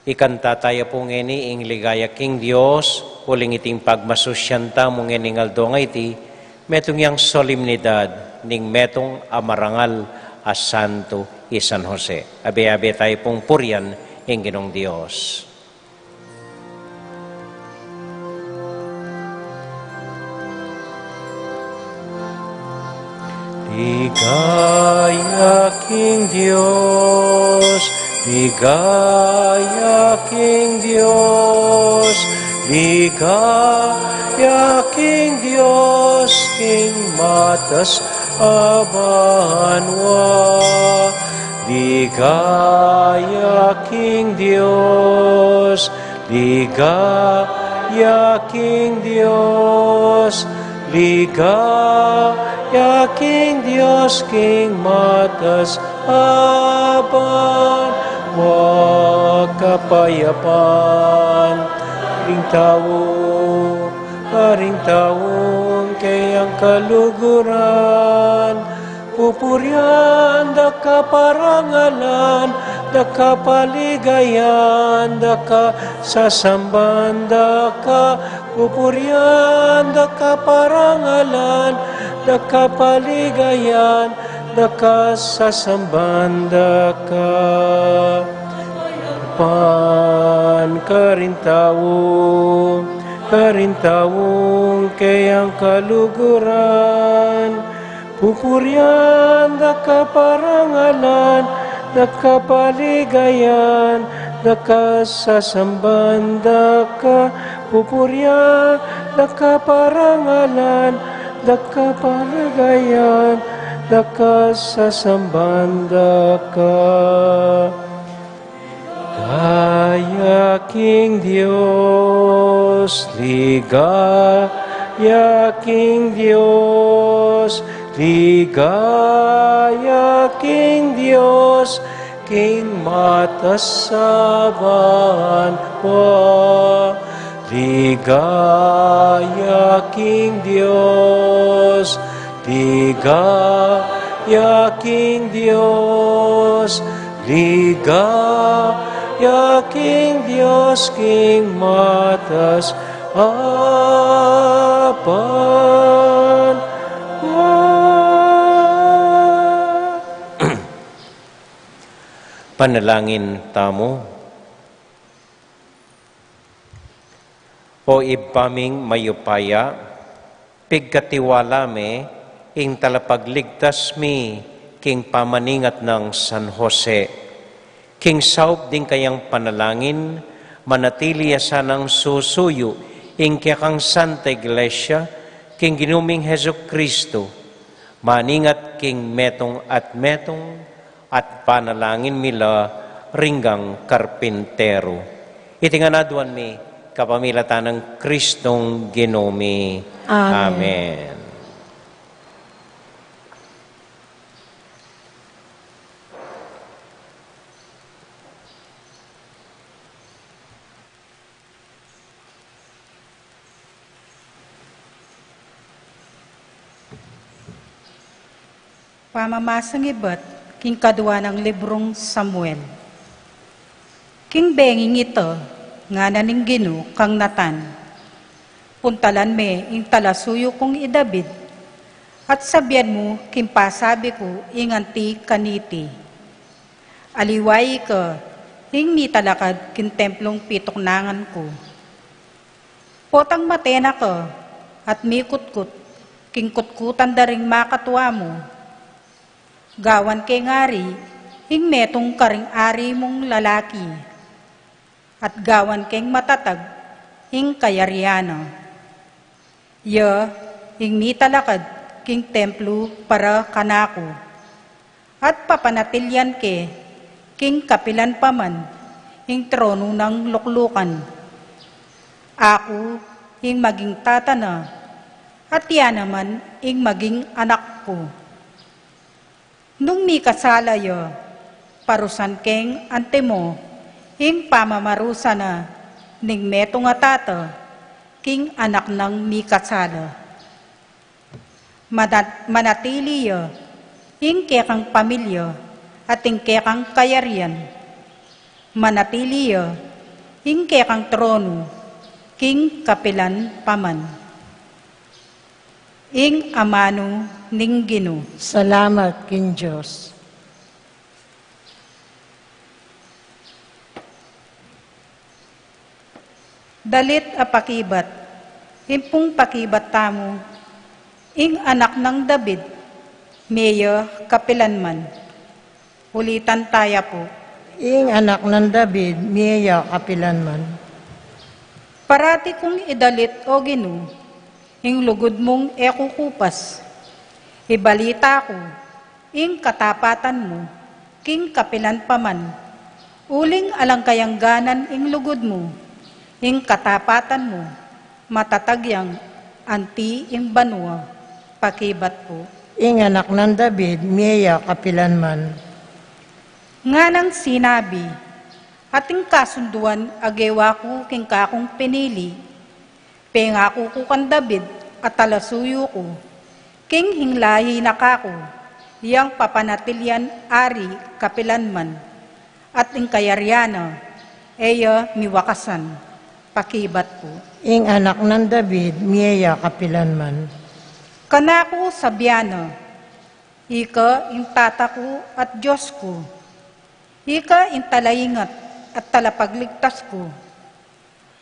ikanta tayo pong ini ing ligaya king Diyos, uling iting pagmasusyanta mong iningaldo nga iti, metong yang solemnidad, ning metong amarangal a Santo San Jose. Abe-abe tayo pong purian ing Ginong Diyos. Ligaya king Diyos, ligaya king Diyos, ligaya king Diyos, king matas abanwa. Ligaya king Diyos, ligaya king Diyos, ligaya king Diyos, king matas aban, wakapayapan, ring taong kayang kaluguran, pupuryan da kaparangalan, da kapaligayan, da ka sasamban, da ka pupuryan, da kaparangalan, da kapaligayan, da ka sasamban, da ka pan karintawong kayang kaluguran, pupuryan da kaparangalan, da kapaligayan, da kasasamban, da ka pupuryan, da kaparangalan, da kapaligayan, da kasasamban, da ka. Ligaya king Diyos, ligaya king Diyos, ligaya king Diyos, king matasaban po. Ligaya king Diyos, Ligaya King Diyos, ligaya King Diyos, King matas apan. Panalangin tamo. O ibaming mayupaya, pigkatiwala me, ing talapagligtas mi, king pamaningat ng San Jose. King saup din kayang panalangin, manatili sanang susuyo, ing kayakang Santa Iglesia, king ginuming Heso Kristo, maningat king metong at panalangin mila ringgang karpintero. Itinganaduan mi, kapamilatan ng Kristong ginumi. Amen. Pamamasang iba't king kadwa ng librong Samuel. King benging ito, nga naning Gino kang Natan. Puntalan me ing talasuyo kong idabid, at sabihan mo king pasabi ko inganti kaniti. Aliway ka, ing mi talakad king templong pitoknangan ko. Potang matena ka, at mi kutkut, king kutkutan daring makatwa mo. Gawan kay ngari, ing metong karing ari mong lalaki. At gawan keng matatag, ing kayariano. Ing mitalakad, king templo para kanako. At papanatilyan ke, king kapilan paman, ing trono ng luklukan. Ako, ing maging tatana, at yan naman, ing maging anak ko. Nung mi kasalayo, parusan keng ante mo, ing pamamarusa na ning metong atata, king anak ng mikasala. Manatili ing kekang pamilya at ing kekang kayarian. Manatili ing kekang trono, king kapilan paman. Ing amano ning Gino. Salamat, King Diyos. Dalit a pakibat, impong pakibat tamo, ing anak ng David, Meya kapilanman. Ulitan taya po. Ing anak ng David, Meya kapilanman. Parati kong idalit o Gino, ing lugod mong ekukupas. Ibalita ko, ing katapatan mo, king kapilan paman. Uling alangkayangganan ing lugod mo, ing katapatan mo, matatagyang anti ing banwa, pakibat po. Ing anak ng David, Meya kapilanman. Nga nang sinabi, ating kasunduan agewa ko king kakong pinili, pengako ko kan David at talasuyo ko, king hinglahi na kako, iyang papanatilyan ari kapilanman, at ing kayaryana, eya miwakasan. Pakibat po. Ing anak ng David, Meya kapilanman. Kanako sabyano, ika ing tata ko at Diyos ko, ika ing talaingat at talapagligtas ko,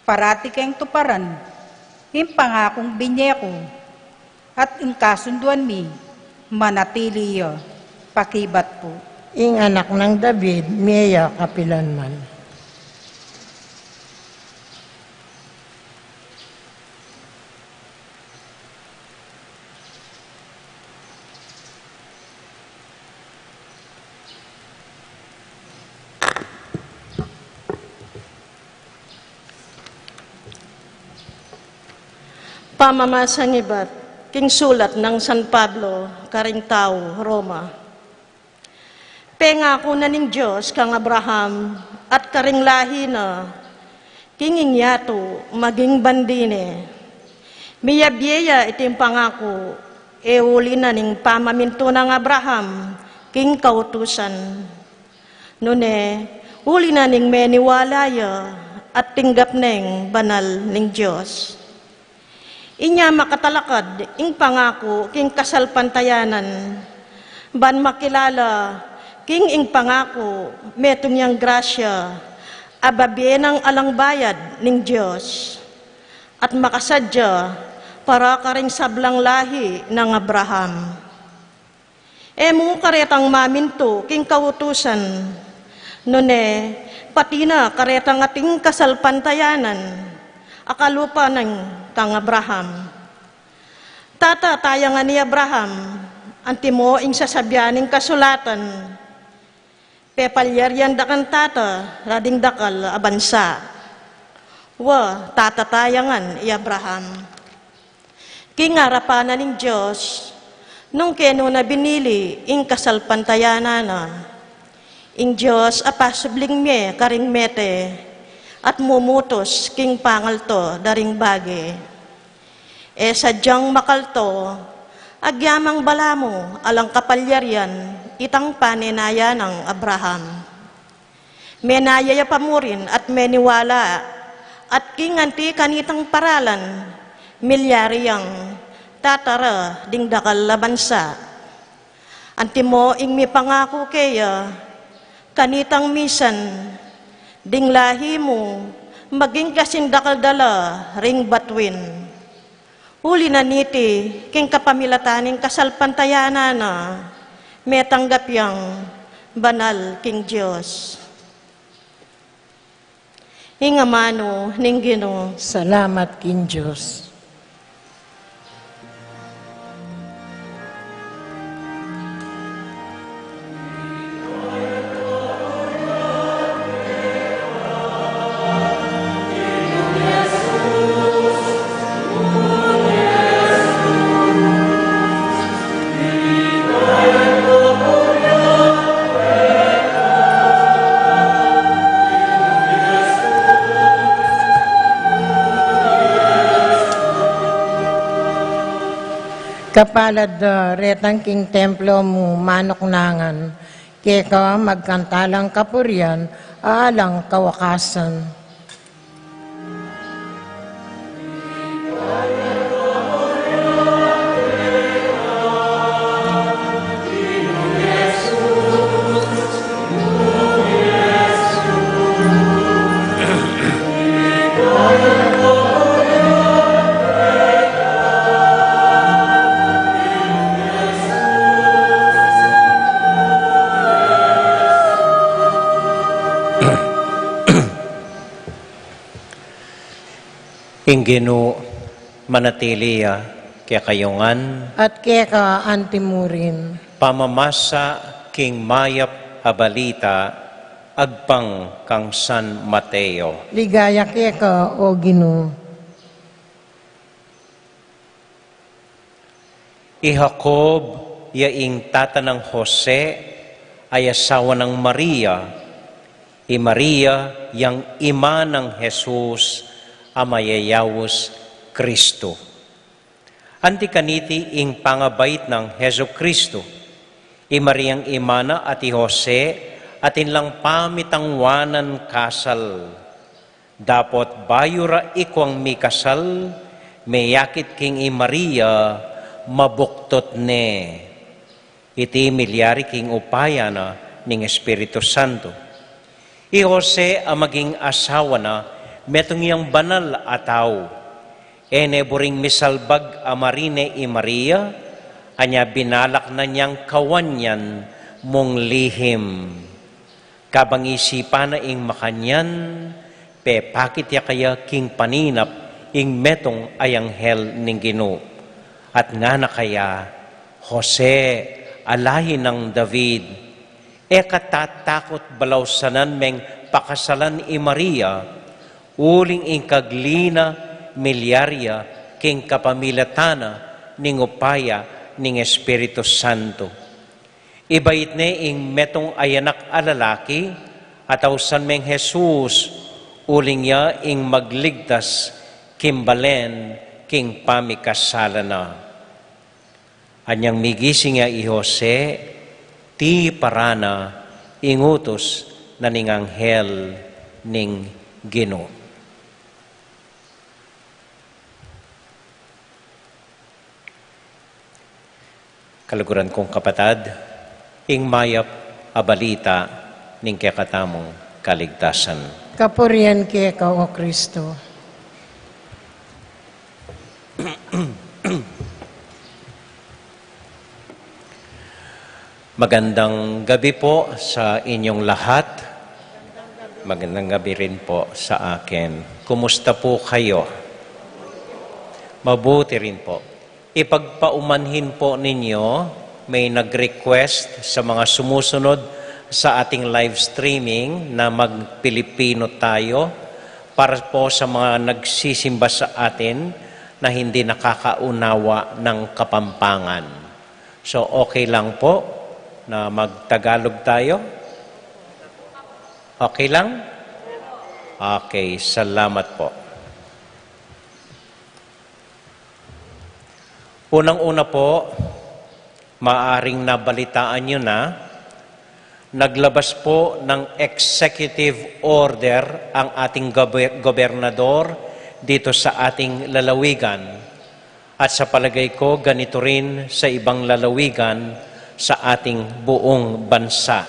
parati keng tuparan, ing pangakong binye ko, at ing kasunduan mi, manatili pakibat po. Ing anak ng David, Meya kapilanman. Pamamasang iba't king sulat ng San Pablo, Carintao, Roma. Pengako na ning Diyos kang Abraham at karing lahi na king ingyato maging bandine. Miyabyeya iting pangako uli na ning pamaminto ng Abraham, king kautusan. Nune, uli na ning meniwalaya at tinggap neng banal ning Diyos. Inya makatalakad, ing pangako, king kasalpantayanan, ban makilala, king ing pangako, metong yang grasya, ababiye ng alangbayad ning Diyos, at makasadya, para ka ring sablang lahi ng Abraham. Emo karetang maminto, king kautusan, nune, pati na karetang ating kasalpantayanan, akalupa ng kang Abraham. Tata tayangan ni Abraham, antimo ing sasabyaning kasulatan, pepalyaryan dakan tata, rading dakal abansa. Wa tatatayangan i Abraham. Kingarapanan ng Diyos, nung keno na binili, ing kasalpantayanan na, ing Diyos apasubling me karing mete, at mumutos king pangalto daring bage. E sadyang makalto, agyamang balamo alang kapalyarian, itang paninaya ng Abraham. Menayaya pamurin at meniwala, at kinganti kanitang paralan, milyariyang tatara ding dakal labansa. Antimo ing mi pangako kaya, kanitang misan, ding lahi mo, maging kasindakal dala ring batwin. Huli na niti, king kapamilataning kasalpantayanan na, metanggap yang banal king Diyos. Hingamano ning Ginoo. Salamat king Diyos. Kapalad retang king templo mo manok nangan, kaya magkantalang kapurian, alang kawakasan. Ingino manatiliya kaya kayongan At kaya ka antimurin, pamamasa king mayap abalita agpang kang San Mateo. ligaya kaya ka o Ginoo. Ihakob yaing tata ng Jose ay asawa ng Maria. Maria yang ima ng Jesus amayayawos Kristo. Anti kaniti ing pangabait ng Heso Kristo. Mariang imana at Jose atin lang pamitangwanan kasal. Dapot bayura ikwang mi kasal, mayakit king Maria mabuktot ne. Iti milyari king upaya na ning Espiritu Santo. Jose ang maging asawa na metong yang banal ataw. Ene buring misalbag amarine Maria, anya binalak na niyang kawanyan mong lihim. Kabang isipan na ing makanyan, pe pakit ya kaya king paninap ing metong ayang hel ning Ginoo. At nga na kaya, Jose, alahin ng David, katatakot balawsanan meng pakasalan Maria, uling ingkaglina milyarya king kapamilatana ning upaya ning Espiritu Santo. Ibait ne ing metong ayanak alalaki atawsan meng Jesus uling ya ing magligtas kimbalen king pamikasalana. Anyang migising nga i Jose, ti parana ingutos na ning anghel ning Ginoo. Kaluguran kong kapatad, ing mayap abalita ning kakatamong kaligtasan. Kapurian kay ikaw, O Kristo. Magandang gabi po sa inyong lahat. Magandang gabi rin po sa akin. Kumusta po kayo? Mabuti rin po. Ipagpaumanhin po ninyo, may nag-request sa mga sumusunod sa ating live streaming na mag-Pilipino tayo para po sa mga nagsisimba sa atin na hindi nakakaunawa ng Kapampangan. So okay lang po na mag-Tagalog tayo? Okay lang? Okay, salamat po. Unang-una po, maaring nabalitaan nyo na, naglabas po ng executive order ang ating gobernador dito sa ating lalawigan. At sa palagay ko, ganito rin sa ibang lalawigan sa ating buong bansa.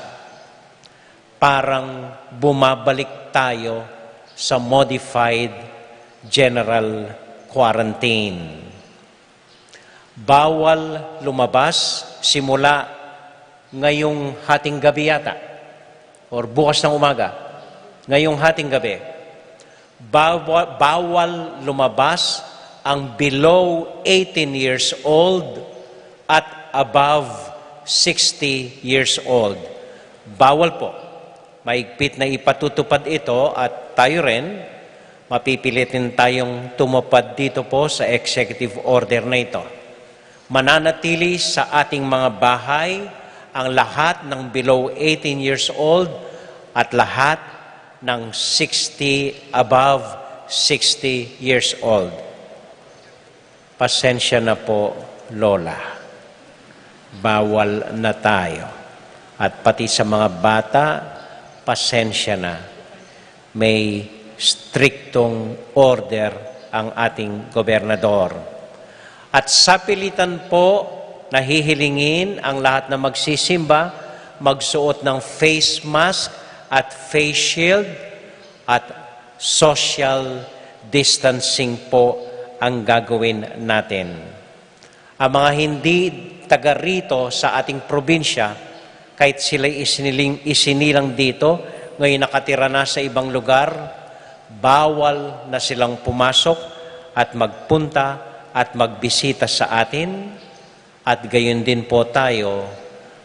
Parang bumabalik tayo sa modified general quarantine. Bawal lumabas simula ngayong hating gabi yata or bukas ng umaga. Ngayong hating gabi. Bawal lumabas ang below 18 years old at above 60 years old. Bawal po. Maigpit na ipatutupad ito at tayo rin mapipilitin tayong tumupad dito po sa executive order na ito. Mananatili sa ating mga bahay ang lahat ng below 18 years old at lahat ng 60 above 60 years old. Pasensya na po, Lola. Bawal na tayo. At pati sa mga bata, pasensya na. May striktong order ang ating gobernador. At sa pilitan po, nahihilingin ang lahat na magsisimba, magsuot ng face mask at face shield at social distancing po ang gagawin natin. Ang mga hindi taga rito sa ating probinsya, kahit sila isinilang dito, ngayon nakatira na sa ibang lugar, bawal na silang pumasok at magpunta at magbisita sa atin, at gayon din po tayo,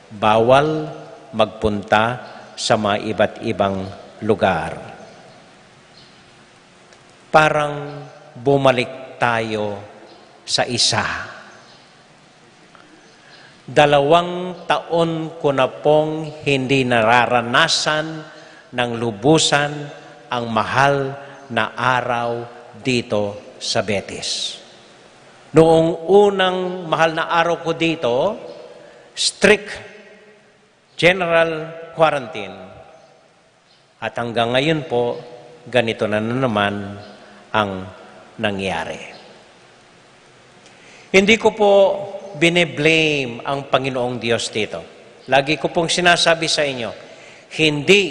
bawal magpunta sa mga iba't ibang lugar. Parang bumalik tayo sa isa. 2 taon ko na pong hindi nararanasan ng lubusan ang mahal na araw dito sa Betis. Noong unang mahal na araw ko dito, strict general quarantine. At hanggang ngayon po, ganito na naman ang nangyari. Hindi ko po bine-blame ang Panginoong Diyos dito. Lagi ko pong sinasabi sa inyo, hindi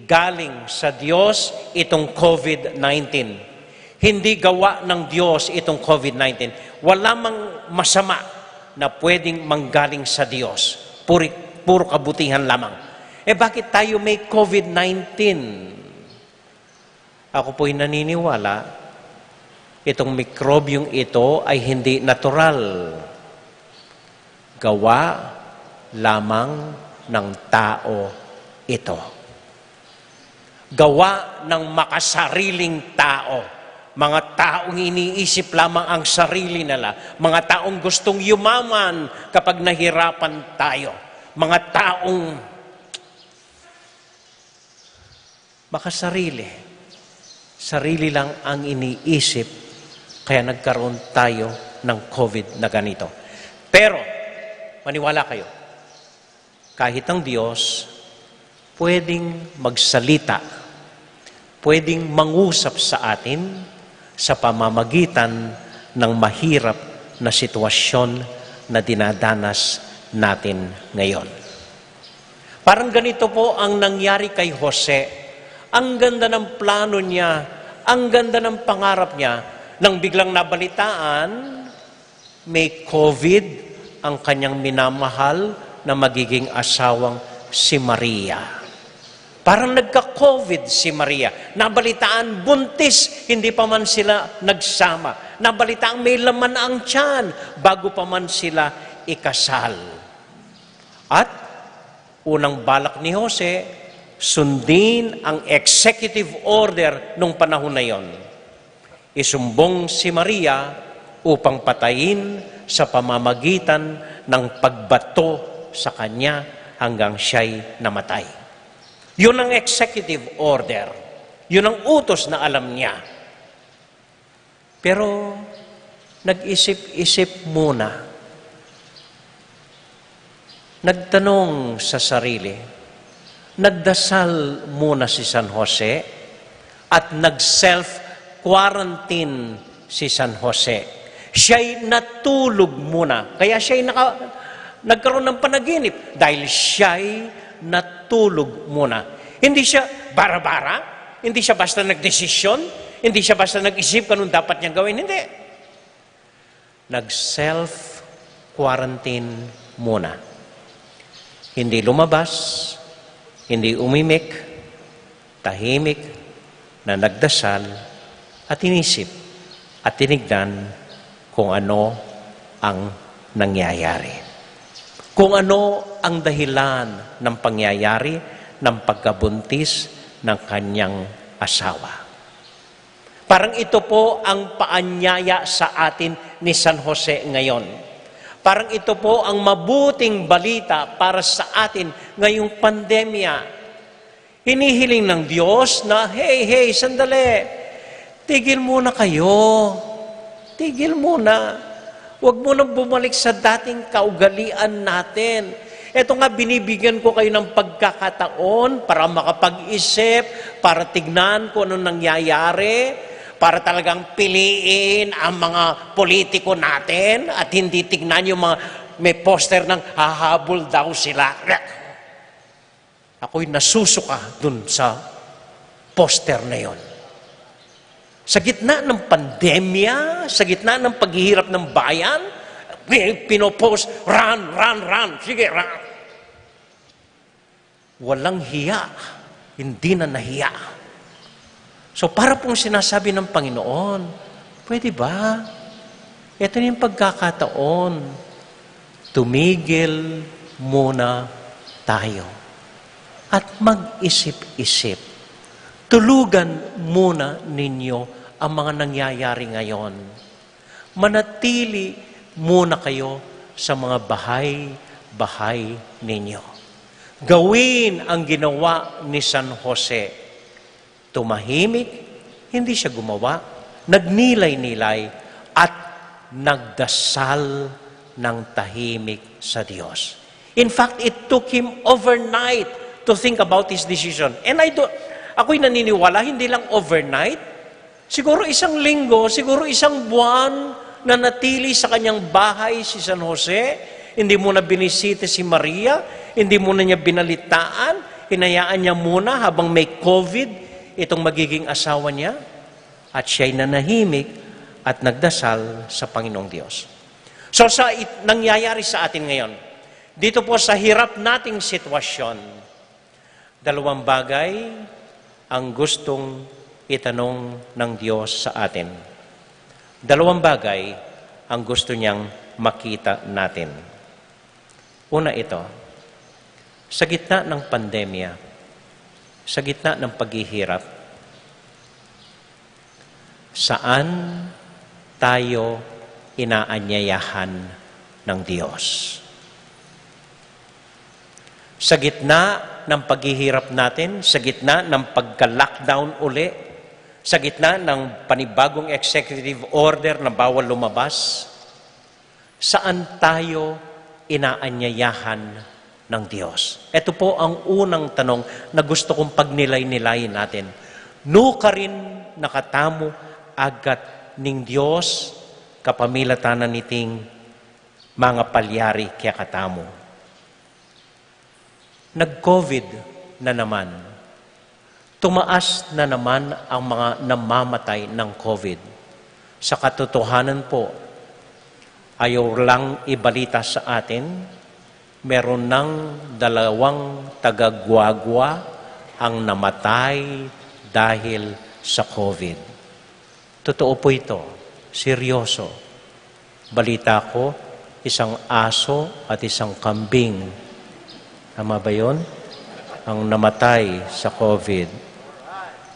galing sa Diyos itong COVID-19. Hindi gawa ng Diyos itong COVID-19. Wala mang masama na pwedeng manggaling sa Diyos. Puro kabutihan lamang. Bakit tayo may COVID-19? Ako po'y naniniwala, itong mikrobyong ito ay hindi natural. Gawa lamang ng tao ito. Gawa ng makasariling tao. Mga taong iniisip lamang ang sarili nila. Mga taong gustong yumaman kapag nahirapan tayo. Mga taong makasarili. Sarili lang ang iniisip, kaya nagkaroon tayo ng COVID na ganito. Pero maniwala kayo, kahit ang Diyos, pwedeng magsalita, pwedeng mangusap sa atin sa pamamagitan ng mahirap na sitwasyon na dinadanas natin ngayon. Parang ganito po ang nangyari kay Jose. Ang ganda ng plano niya, ang ganda ng pangarap niya, nang biglang nabalitaan, may COVID ang kanyang minamahal na magiging asawang si Maria. Parang nagka-COVID si Maria. Nabalitaan, buntis, hindi pa man sila nagsama. Nabalitaan, may laman na ang tiyan bago pa man sila ikasal. At unang balak ni Jose, sundin ang executive order nung panahon na yon. Isumbong si Maria upang patayin sa pamamagitan ng pagbato sa kanya hanggang siya'y namatay. Yun ang executive order. Yun ang utos na alam niya. Pero nag-isip-isip muna. Nagtanong sa sarili. Nagdasal muna si San Jose at nag-self-quarantine si San Jose. Siya'y natulog muna. Kaya siya'y nagkaroon ng panaginip dahil siya'y natulog muna. Hindi siya bara-bara, hindi siya basta nagdesisyon, hindi siya basta nag-isip kanong dapat niyang gawin. Hindi. Nag-self-quarantine muna. Hindi lumabas, hindi umimik, tahimik, na nagdasal at inisip at tinignan kung ano ang nangyayari. Kung ano ang dahilan ng pangyayari ng pagkabuntis ng kanyang asawa. Parang ito po ang paanyaya sa atin ni San Jose ngayon. Parang ito po ang mabuting balita para sa atin ngayong pandemya. Hinihiling ng Diyos na, hey, sandali, tigil muna kayo. Tigil muna. Huwag mo nang bumalik sa dating kaugalian natin. Ito nga, binibigyan ko kayo ng pagkakataon para makapag-isip, para tignan kung anong nangyayari, para talagang piliin ang mga politiko natin at hindi tignan yung mga may poster ng hahabol daw sila. Ako'y nasusuka dun sa poster na yon. Sa gitna ng pandemya, sa gitna ng paghihirap ng bayan, pinopost, run, sige, run. Walang hiya, hindi na nahiya. So para pong sinasabi ng Panginoon, pwede ba? Ito yung pagkakataon. Tumigil muna tayo. At mag-isip-isip. Tulugan muna ninyo ang mga nangyayari ngayon. Manatili muna kayo sa mga bahay ninyo. Gawin ang ginawa ni San Jose. Tumahimik, hindi siya gumawa, nagnilay-nilay, at nagdasal ng tahimik sa Diyos. In fact, it took him overnight to think about his decision. And ako'y naniniwala, hindi lang overnight, siguro isang linggo, siguro isang buwan na natili sa kanyang bahay si San Jose, hindi muna binisita si Maria, hindi muna niya binalitaan, hinayaan niya muna habang may COVID, itong magiging asawa niya, at siya'y nanahimik at nagdasal sa Panginoong Diyos. So nangyayari sa atin ngayon, dito po sa hirap nating sitwasyon, dalawang bagay ang gustong itanong ng Diyos sa atin. Dalawang bagay ang gusto niyang makita natin. Una ito, sa gitna ng pandemya, sa gitna ng paghihirap, saan tayo inaanyayahan ng Diyos? Sa gitna ng paghihirap natin, sa gitna ng pagka-lockdown uli, sa gitna ng panibagong executive order na bawal lumabas, saan tayo inaanyayahan ng Diyos? Ito po ang unang tanong na gusto kong pagnilay-nilayin natin. No ka rin nakatamo agat ning Diyos kapamilatanan niting mga palyari kaya katamo. Nag-COVID na naman. Tumaas na naman ang mga namamatay ng COVID. Sa katotohanan po, ayaw lang ibalita sa atin, meron ng 2 taga-Guagua ang namatay dahil sa COVID. Totoo po ito. Seryoso. Balita ko, isang aso at isang kambing. Tama ba yun? Ang namatay sa COVID.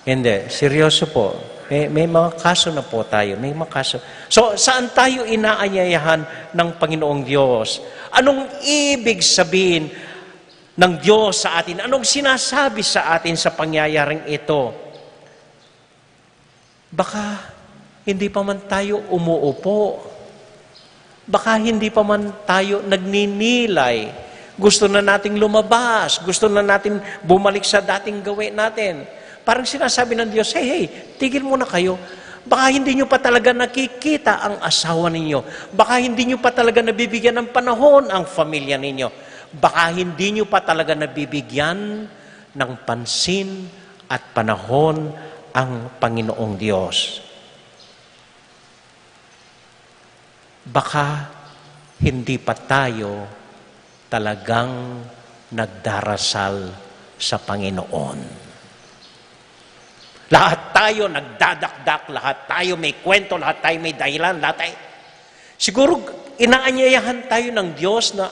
Hindi. Seryoso po. May mga kaso na po tayo. May mga kaso. So, saan tayo inaanyayahan ng Panginoong Diyos? Anong ibig sabihin ng Diyos sa atin? Anong sinasabi sa atin sa pangyayaring ito? Baka hindi pa man tayo umuupo. Baka hindi pa man tayo nagninilay. Gusto na nating lumabas. Gusto na natin bumalik sa dating gawin natin. Parang sinasabi ng Diyos, hey, tigil muna kayo. Baka hindi nyo pa talaga nakikita ang asawa ninyo. Baka hindi nyo pa talaga nabibigyan ng panahon ang pamilya ninyo. Baka hindi nyo pa talaga nabibigyan ng pansin at panahon ang Panginoong Diyos. Baka hindi pa tayo talagang nagdarasal sa Panginoon. Lahat tayo nagdadakdak, lahat tayo may kwento, lahat tayo may dahilan, lahat tayo. Siguro inaanyayahan tayo ng Diyos na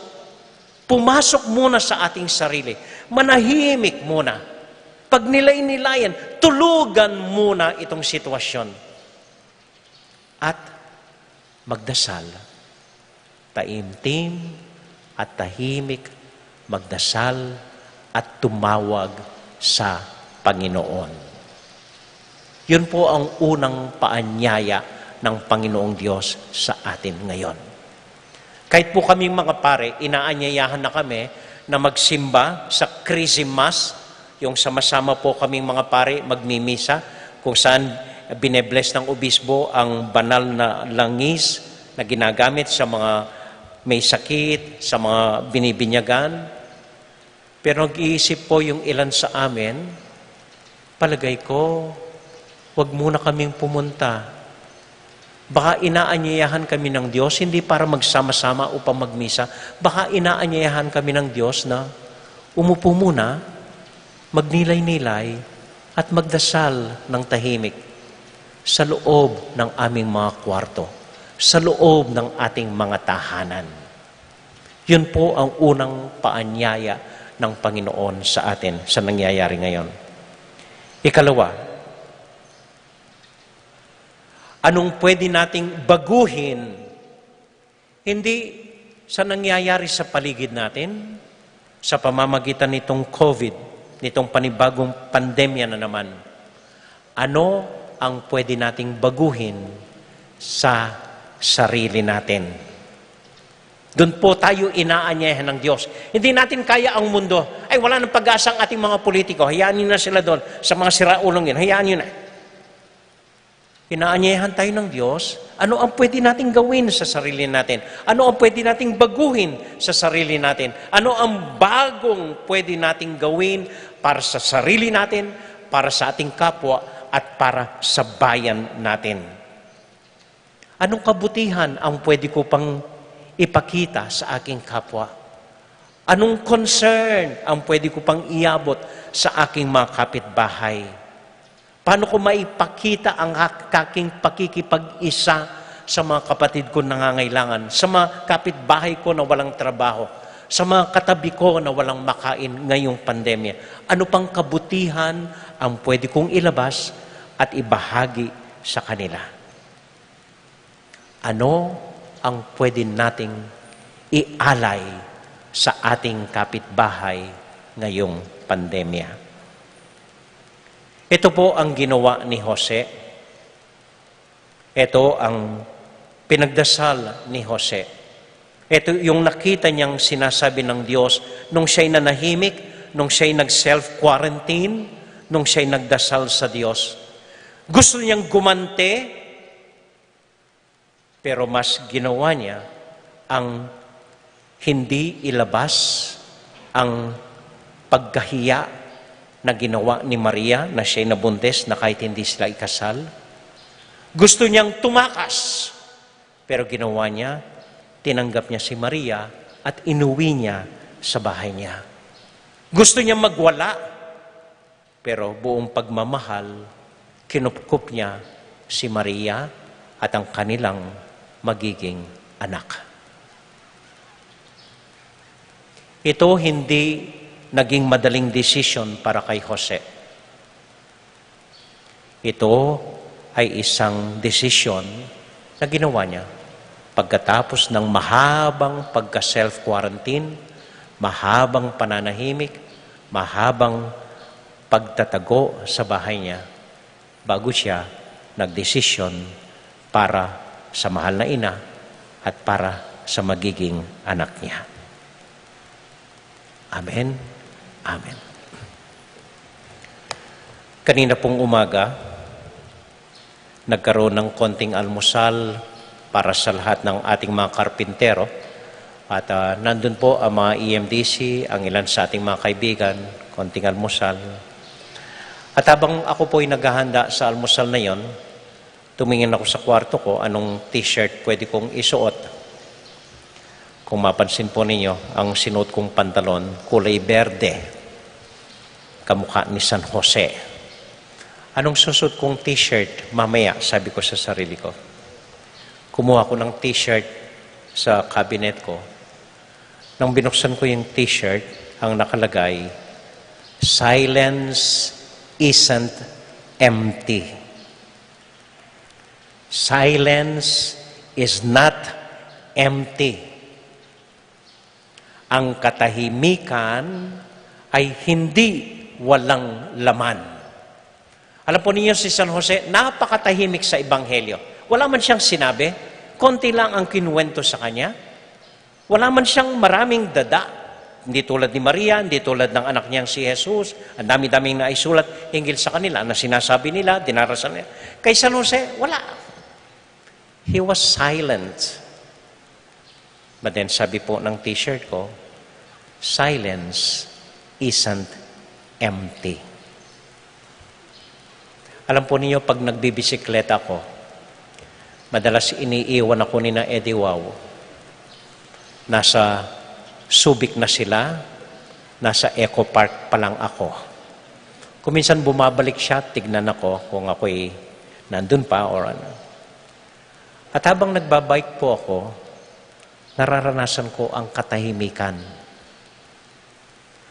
pumasok muna sa ating sarili. Manahimik muna. Pag nilay-nilayan, tulugan muna itong sitwasyon. At magdasal. Taimtim at tahimik, magdasal at tumawag sa Panginoon. Yun po ang unang paanyaya ng Panginoong Diyos sa atin ngayon. Kahit po kaming mga pare, inaanyayahan na kami na magsimba sa Christmas, yung sama-sama po kaming mga pare magmimisa, kung saan binebless ng obispo ang banal na langis na ginagamit sa mga may sakit, sa mga binibinyagan. Pero nag-iisip po yung ilan sa amin, palagay ko, huwag muna kaming pumunta. Baka inaanyayahan kami ng Diyos, hindi para magsama-sama upang magmisa. Baka inaanyayahan kami ng Diyos na umupo muna, magnilay-nilay, at magdasal ng tahimik sa loob ng aming mga kwarto, sa loob ng ating mga tahanan. Yun po ang unang paanyaya ng Panginoon sa atin sa nangyayari ngayon. Ikalawa, anong pwede nating baguhin, hindi sa nangyayari sa paligid natin, sa pamamagitan nitong COVID, nitong panibagong pandemya na naman. Ano ang pwede nating baguhin sa sarili natin? Doon po tayo inaanyayahan ng Diyos. Hindi natin kaya ang mundo. Ay, wala nang pag-asa ang ating mga politiko. Hayaan nyo na sila doon. Sa mga siraulong yun, hayaan nyo na. Inaanyayahan tayo ng Diyos, ano ang pwede nating gawin sa sarili natin? Ano ang pwede nating baguhin sa sarili natin? Ano ang bagong pwede nating gawin para sa sarili natin, para sa ating kapwa, at para sa bayan natin? Anong kabutihan ang pwede ko pang ipakita sa aking kapwa? Anong concern ang pwede ko pang iabot sa aking mga kapitbahay? Paano ko maipakita ang aking pakikipag-isa sa mga kapatid ko nangangailangan, sa mga kapitbahay ko na walang trabaho, sa mga katabi ko na walang makain ngayong pandemya? Ano pang kabutihan ang pwede kong ilabas at ibahagi sa kanila? Ano ang pwede nating ialay sa ating kapitbahay ngayong pandemya? Ito po ang ginawa ni Jose. Ito ang pinagdasal ni Jose. Ito yung nakita niyang sinasabi ng Diyos nung siya'y nanahimik, nung siya'y nag-self-quarantine, nung siya'y nagdasal sa Diyos. Gusto niyang gumante, pero mas ginawa niya ang hindi ilabas ang pagkahiya na ginawa ni Maria na siya'y nabuntis na kahit hindi sila ikasal. Gusto niyang tumakas, pero ginawa niya, tinanggap niya si Maria at inuwi niya sa bahay niya. Gusto niya magwala, pero buong pagmamahal, kinupkup niya si Maria at ang kanilang magiging anak. Ito hindi naging madaling desisyon para kay Jose. Ito ay isang desisyon na ginawa niya pagkatapos ng mahabang pagka-self-quarantine, mahabang pananahimik, mahabang pagtatago sa bahay niya, bago siya nagdesisyon para sa mahal na ina at para sa magiging anak niya. Amen. Amen. Kanina pong umaga, nagkaroon ng konting almusal para sa lahat ng ating mga karpintero. At nandun po ang mga EMDC, ang ilan sa ating mga kaibigan, konting almusal. At habang ako po ay naghahanda sa almusal na yon, tumingin ako sa kwarto ko, anong t-shirt pwede kong isuot. Kung mapansin po ninyo, ang sinuot kong pantalon, kulay berde, kamukha ni San Jose. Anong susuot kong t-shirt? Mamaya, sabi ko sa sarili ko. Kumuha ko ng t-shirt sa cabinet ko. Nang binuksan ko yung t-shirt, ang nakalagay, "Silence isn't empty." Silence is not empty. Ang katahimikan ay hindi walang laman. Alam po niyo si San Jose, napakatahimik sa Ebanghelyo. Wala man siyang sinabi, konti lang ang kinuwento sa kanya. Wala man siyang maraming dada. Hindi tulad ni Maria, hindi tulad ng anak niyang si Jesus. Ang dami-daming naisulat hinggil sa kanila na sinasabi nila, dinarasan nila. Kay San Jose, wala. He was silent. But then sabi po ng t-shirt ko, silence isn't empty. Alam po niyo, pag nagbibisikleta ako, madalas iniiwan ako ni na Eddie Wow. Nasa Subic na sila, nasa Eco Park pa lang ako. Kung minsan bumabalik siya, tignan ako kung ako'y nandun pa or ano. At habang nagbabike po ako, nararanasan ko ang katahimikan.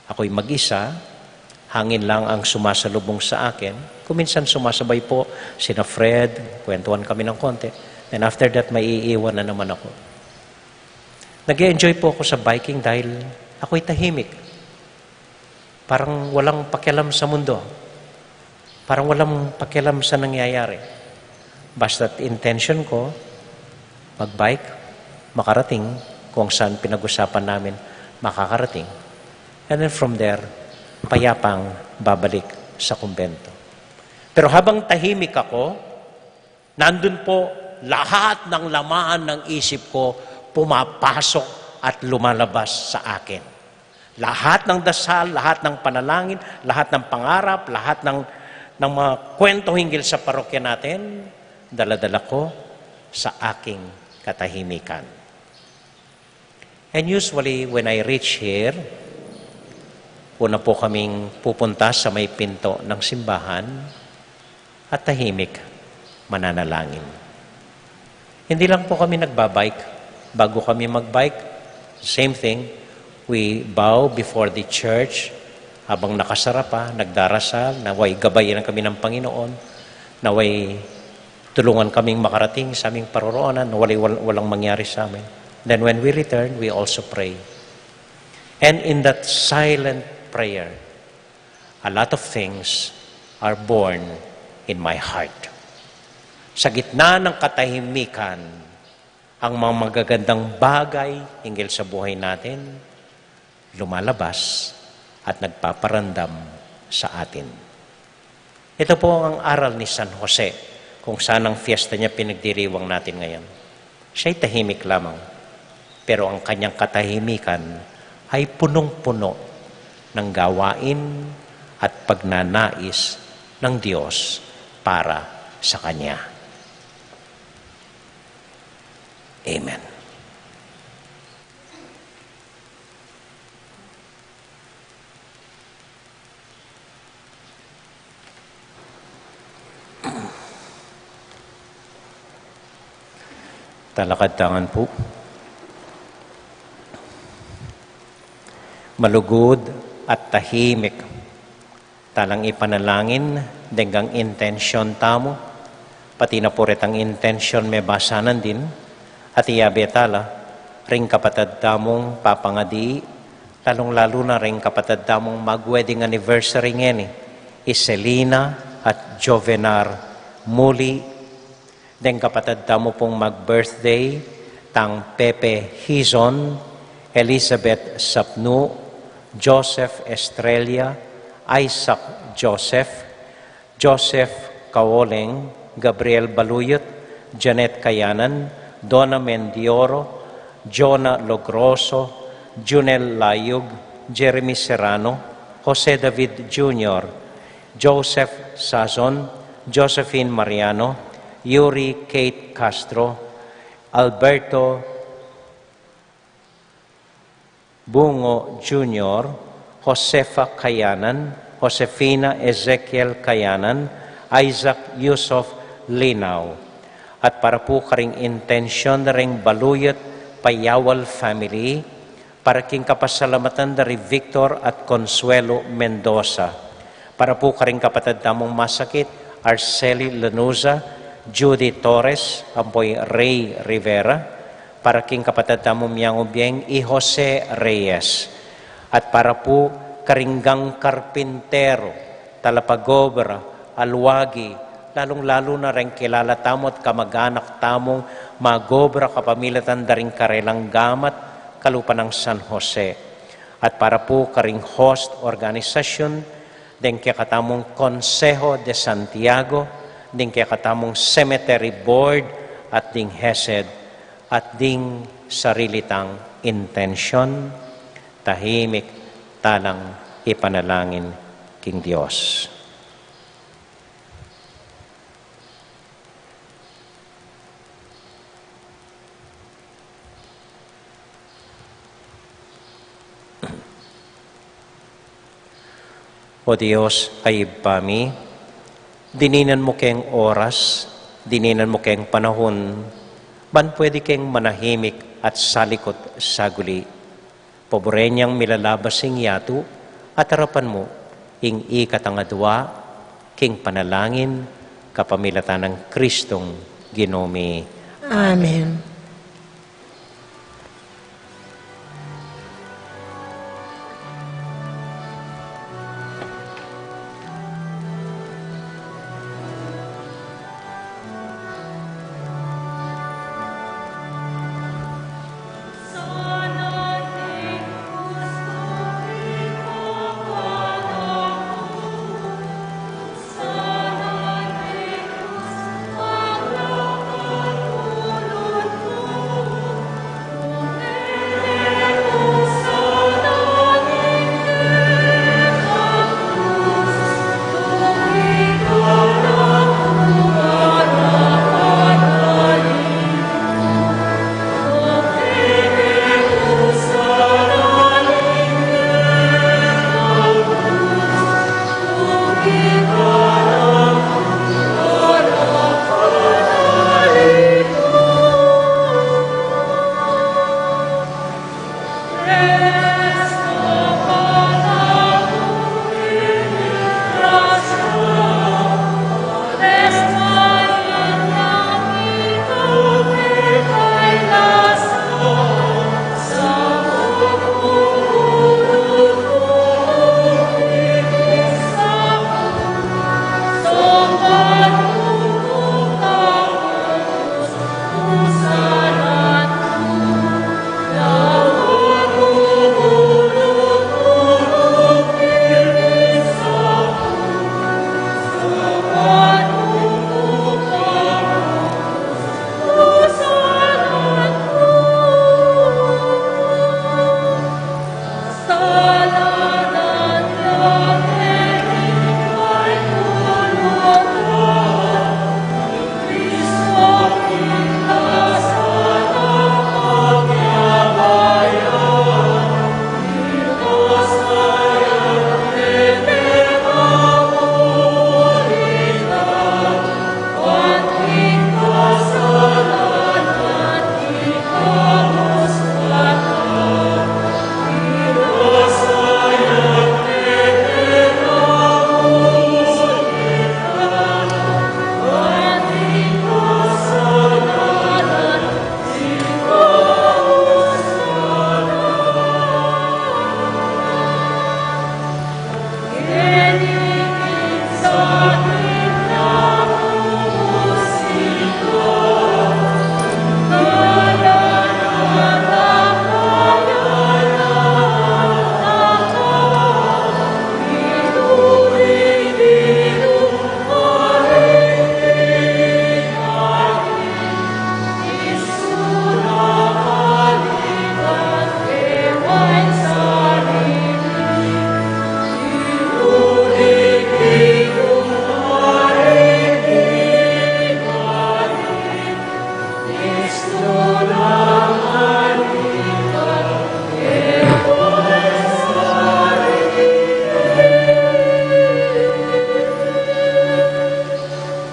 Ako'y mag-isa, hangin lang ang sumasalubong sa akin. Kung minsan sumasabay po sina Fred, kwentuhan kami ng konti. And after that, may iiwan na naman ako. Nag-enjoy po ako sa biking dahil ako'y tahimik. Parang walang pakialam sa mundo. Parang walang pakialam sa nangyayari. Basta't intention ko, mag-bike, makarating kung saan pinag-usapan namin makakarating. And then from there, payapang babalik sa kumbento. Pero habang tahimik ako, nandun po lahat ng laman ng isip ko pumapasok at lumalabas sa akin. Lahat ng dasal, lahat ng panalangin, lahat ng pangarap, lahat ng mga kwento hinggil sa parokya natin, dala-dala ko sa aking katahimikan. And usually, when I reach here, una po kaming pupunta sa may pinto ng simbahan at tahimik, mananalangin. Hindi lang po kami nagbabike. Bago kami magbike, same thing, we bow before the church habang nakasara pa, nagdarasal, naway gabayan kami ng Panginoon, naway tulungan kaming makarating sa aming paroroonan, naway walang mangyari sa amin. Then when we return, we also pray. And in that silent prayer, a lot of things are born in my heart. Sa gitna ng katahimikan, ang mga magagandang bagay hinggil sa buhay natin, lumalabas at nagpaparandam sa atin. Ito po ang aral ni San Jose, kung saan ang fiesta niya pinagdiriwang natin ngayon. Siya'y tahimik lamang, pero ang kanyang katahimikan ay punong-puno ng gawain at pagnanais ng Diyos para sa Kanya. Amen. Talakad tangan po. Malugod at tahimik. Talang ipanalangin, denggang intensyon tamo. Pati na puret ang intensyon may basanan din. At iyabetala, ring kapatad tamong papangadi, lalong-lalo na ring kapatad tamong mag-wedding anniversary ngeni, Iselina at Jovenar muli. Deng kapatad tamo pong mag-birthday, tang Pepe Hizon, Elizabeth Sapnu, Joseph Estrella, Isaac Joseph, Joseph Kawoleng, Gabriel Baluyot, Janet Kayanan, Donna Mendioro, Jonah Logroso, Junel Layug, Jeremy Serrano, Jose David Jr., Joseph Sazon, Josephine Mariano, Yuri Kate Castro, Alberto Bungo Jr., Josefa Kayanan, Josefina Ezekiel Kayanan, Isaac Yusuf Linaw. At para po karing intensyon na ring Baluyot Payawal family, para king kapasalamatan dari Victor at Consuelo Mendoza. Para po karing kapatid tamong masakit, Arceli Lanuza, Judy Torres, ampoy Ray Rivera, para king kapatid tamong miyang ubyeng, I Jose Reyes. At para po karinggang karpintero, Talapagobra, Alwagi, lalong-lalo na rin kilala tamot kamag-anak tamong magobra kapamilatan daring karelang gamat kalupa ng San Jose. At para po karing host organisasyon, din kaya katamong Consejo de Santiago, din kaya katamong Cemetery Board, at ding HESED, at ding sarilitang intensyon, tahimik, talang ipanalangin king Diyos. O Diyos, ayib pami, dininan mo keng oras, dininan mo keng panahon, ban pwede keng manahimik at salikot saguli. Poborenyang milalabasing yato, at harapan mo, ing ikatangadwa, king panalangin, kapamilatan ng Kristong Ginomi. Amen.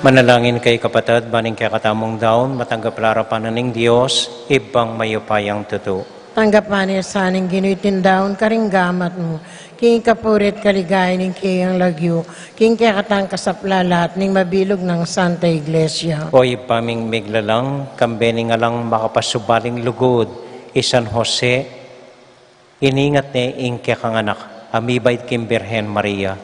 Manalangin kay kapatid, baning kaya katamong daon, matanggap larapan ng Diyos, ibang mayupayang tuto. Tanggapan niya sa aning ginuitin daon karinggamat mo. King kapurit kaligay ning kiyang lagyo. King kaya katang kasaplalat ning mabilog ng Santa Iglesia. O ipaming miglalang, kambeni nga lang makapasubaling lugod, San Jose, iningat ni ingke kang anak, amibay kim Birhen Maria.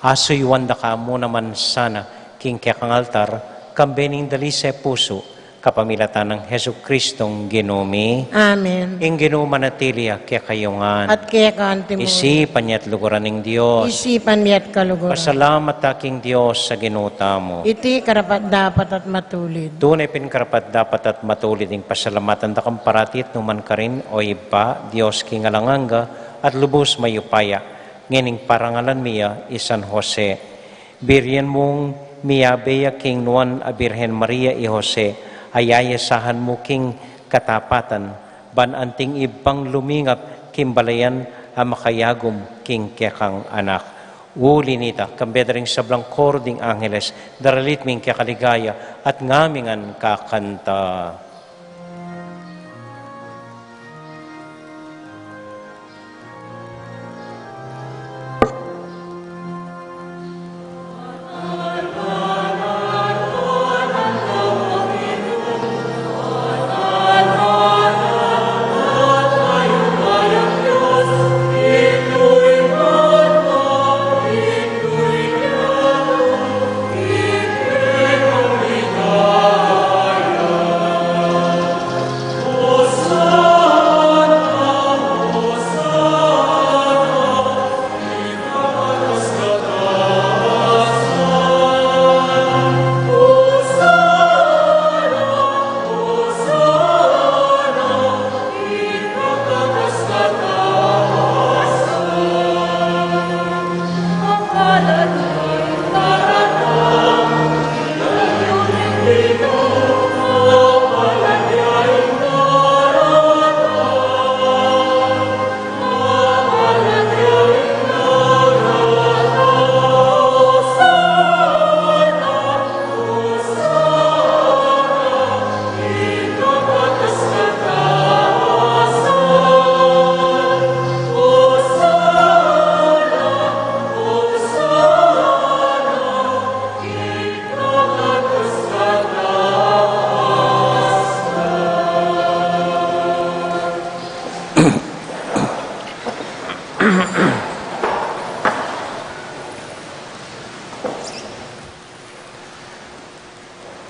Asoy wanda ka mo naman sana, king kaya kang altar, kambening dali sa puso, kapamilatan ng Heso Kristong ginumi. Amen. Ing ginumanatilia kaya kayungan. At kaya kaante mo. Isipan niya't luguran ng Diyos. Isipan niya't kaluguran. Pasalamat aking Diyos sa ginuta mo. Iti karapat dapat at matulid. Tunay pinkarapat dapat at matulid ng pasalamatan da kang paratit numan ka rin o iba, Diyos kingalanganga at lubos mayupaya. Ngining parangalan miya, San Jose. Biryan mong miyabeya king nuan a Birhen Maria i Jose, ayayasahan mo king katapatan, bananting ibang lumingap king balayan a makayagom king kekang anak. Uli nita, kambedring sablang kording angeles, daralit ming kakaligaya at ngamingan kakanta.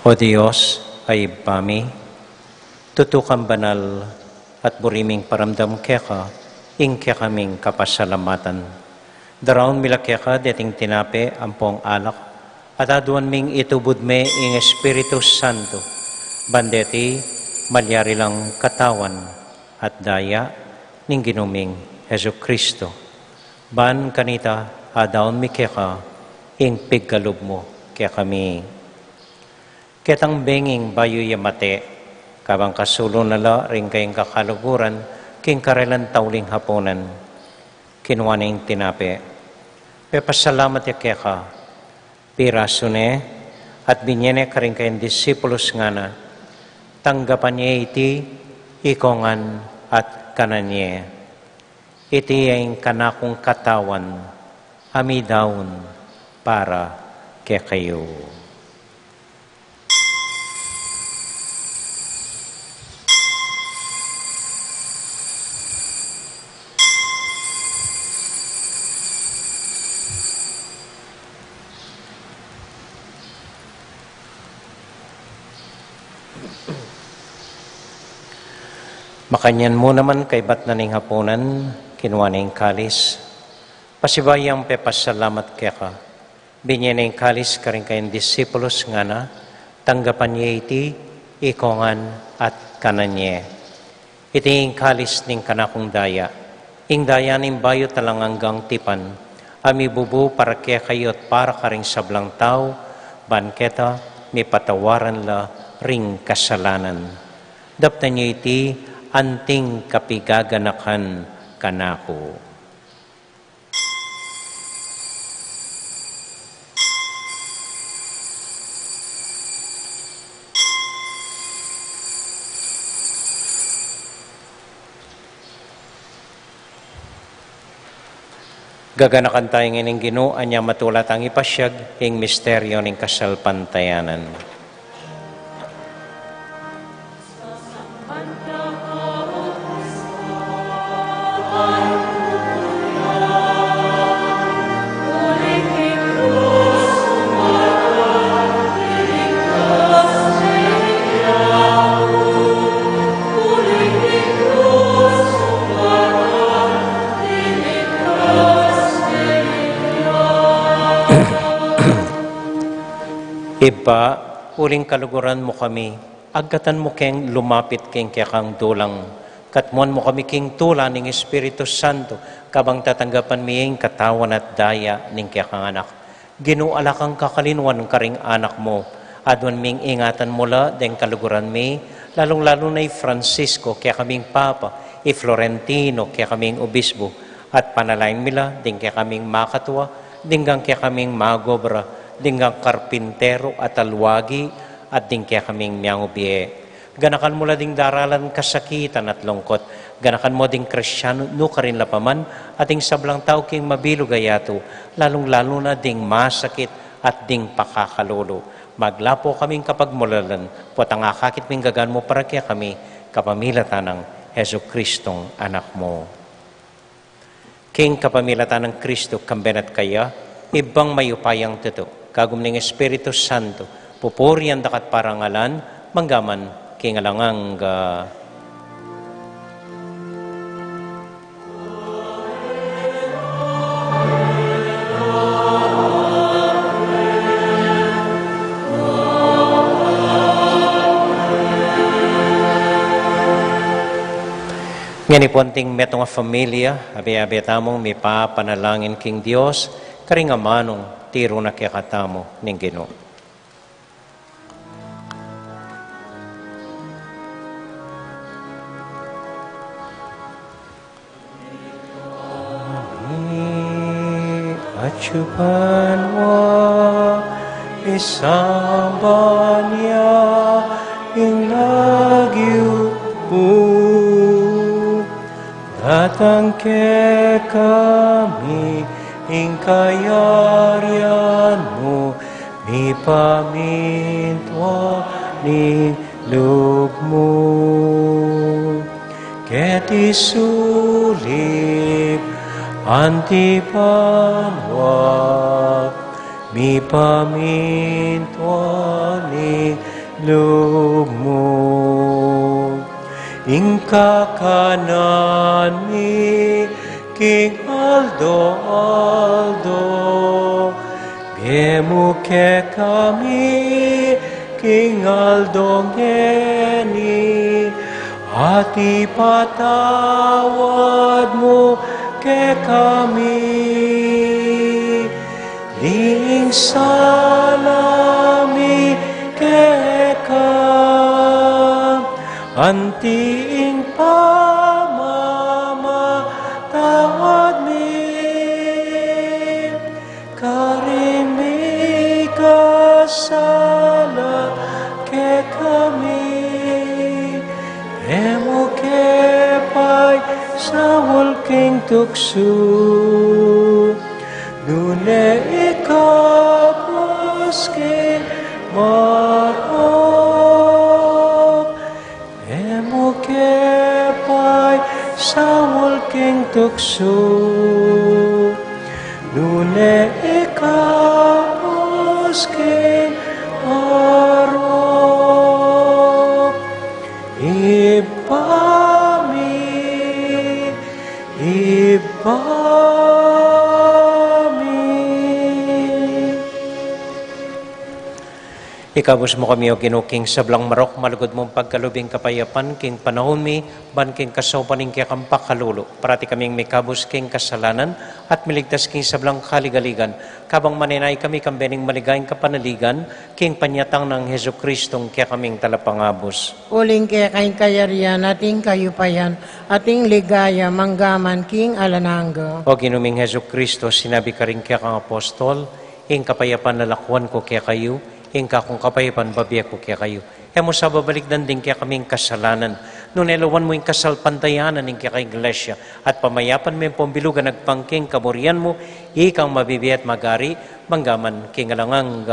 O Diyos, ay pami, tutukan banal at buriming paramdam keka, ing kaming kapasalamatan. Daraon mila keka deting tinape ampong alak, at aduan ming itubod me ing Espiritu Santo, bandeti malyari lang katawan at daya ning ginuming Heso Kristo. Ban kanita adaon mi keka, ing pigkalub mo kaya kami. Ketang benging bayo yamate, kabang kasulo nala ring kayong kakaluguran, king karelan tauling haponan, kinuha na yung tinape. Pepasalamat ya keka, pirasune, at binyene ka rin kayong disipulos nga na, tanggapan niya iti, ikongan at kananye. Iti yung kanakong katawan, amidaon para kaya kayo. Makanyan mo naman kay bat na ning hapunan, kinuha na yung kalis. Pasibayang pepasalamat kaya ka. Binyan na yung kalis ka rin kayong disipulos nga na, tanggapan niya iti, ikongan at kananye. Iti yung kalis ning kanakong daya. Ing daya ning bayo talang hanggang tipan, ami bubu para kaya kayo at para ka rin sablang tao, banketa, may patawaran la ring kasalanan. Daptan niyo iti, anting kapigaganakan kanako. Gaganakan tayo ng Ginoo, anya matulat ang ipasyag, ing misteryo ng kasalpantayanan. Iba, uling kaluguran mo kami, agkatan mo keng lumapit keng kang dulang. Katmuan mo kami king tula ng Espiritu Santo, kabang tatanggapan miyeng katawan at daya ng kang anak. Ginuala kang kakalinwan karing anak mo, adwan ming ingatan mula deng kaluguran mi, lalong-lalo na Francisco, kaya kaming Papa, Florentino, kaya kaming Obispo, at panalain mila, ding kaya kaming makatwa, dinggang kaya kaming magobra, dinggang karpintero at alwagi, at ding kaya kaming miyangubie. Ganakan mo ding daralan kasakitan at lungkot, ganakan mo ding Kristyano no karin lapaman, at ding sablang tao king mabilog ayato, lalong-lalo na ding masakit at ding pakakalolo. Maglapo kaming kapag mulalan, potang akakit ming gagan mo para kaya kami, kapamilatan ng Heso Kristong anak mo. King kapamilatan ng Kristo, kambenat kaya, ibang mayupayang tuto, kagum ng Espiritu Santo, pupurian dakat parangalan, manggaman, kingalangang Ngani ponting metong familia, abi-abi tamong may papanalangin king Dios, karingamanong tiro na kaya katamo ning Ginoo. Acupan wa isamba niya ing nagyupo. Datang ke kami, ing kayarian mo, mi pamintwa ni loob mo. Ket isulip, antipanwa, mi pamintwa ni loob mo. Ing kakanan mi, King Aldo, bemu ke kami, King Aldo ngeni, at ipatawad mo ke kami. Ling salami ke anting pamamatawad mi, karing mi kasala ke kami, emo ke pay sa walking tukso, nune ikapos ke maro. Kepay sa walking tukso, nune ikapos king araw. Ibami. Ikabos mo kami o ginuking sablang marok, malugod mong pagkalubing kapayapan, king panahon mi, ban king kasopaning kaya kampak kalulo. Parati kaming may kabos king kasalanan, at miligtas king sablang kaligaligan. Kabang maninay kami kambening maligayang kapanaligan, king panyatang ng Heso Kristong kaya kaming talapangabos. Uling kaya kaing kayarian, ating kayupayan, ating ligaya, manggaman, king alananggo. O ginuming Heso Kristo, sinabi ka rin kaya kang apostol, ing kapayapan lalakwan ko kaya kayo, ingka kung kapayapan, babiya ko kaya kayo. Mo sa babalik din kaya kaming kasalanan, nunelawan mo yung kasalpantayanan ng kaya iglesia, at pamayapan mo yung pambilugan nagpangking kamurian mo, ikang mabibiyat magari, manggaman kingalangang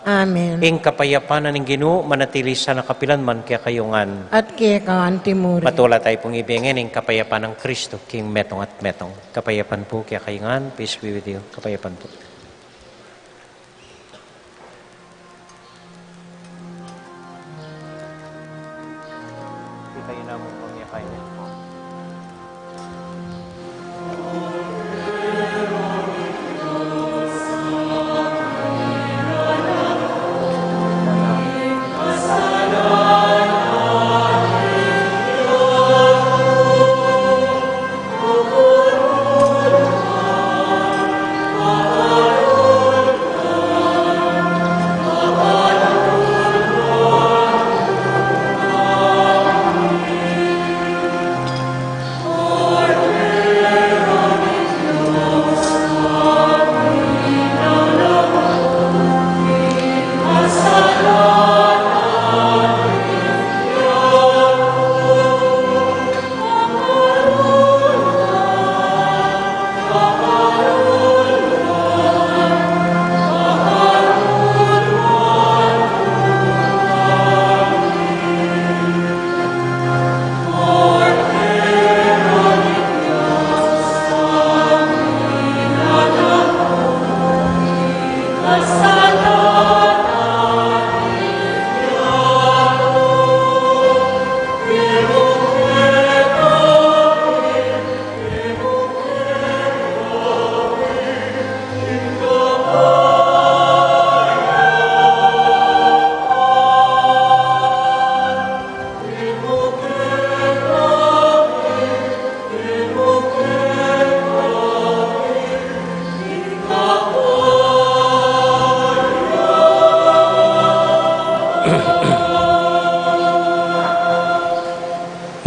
Amen. ing kapayapanan ng Ginoo manatili sa nakapilan man kaya kayungan. At kaya ka antimuri. Patula tayo pong ibigin ng kapayapan ng Kristo, King Metong at Metong. Kapayapan po kaya kayungan, peace be with you. Kapayapan po. Kayo na mo pangyapayan po.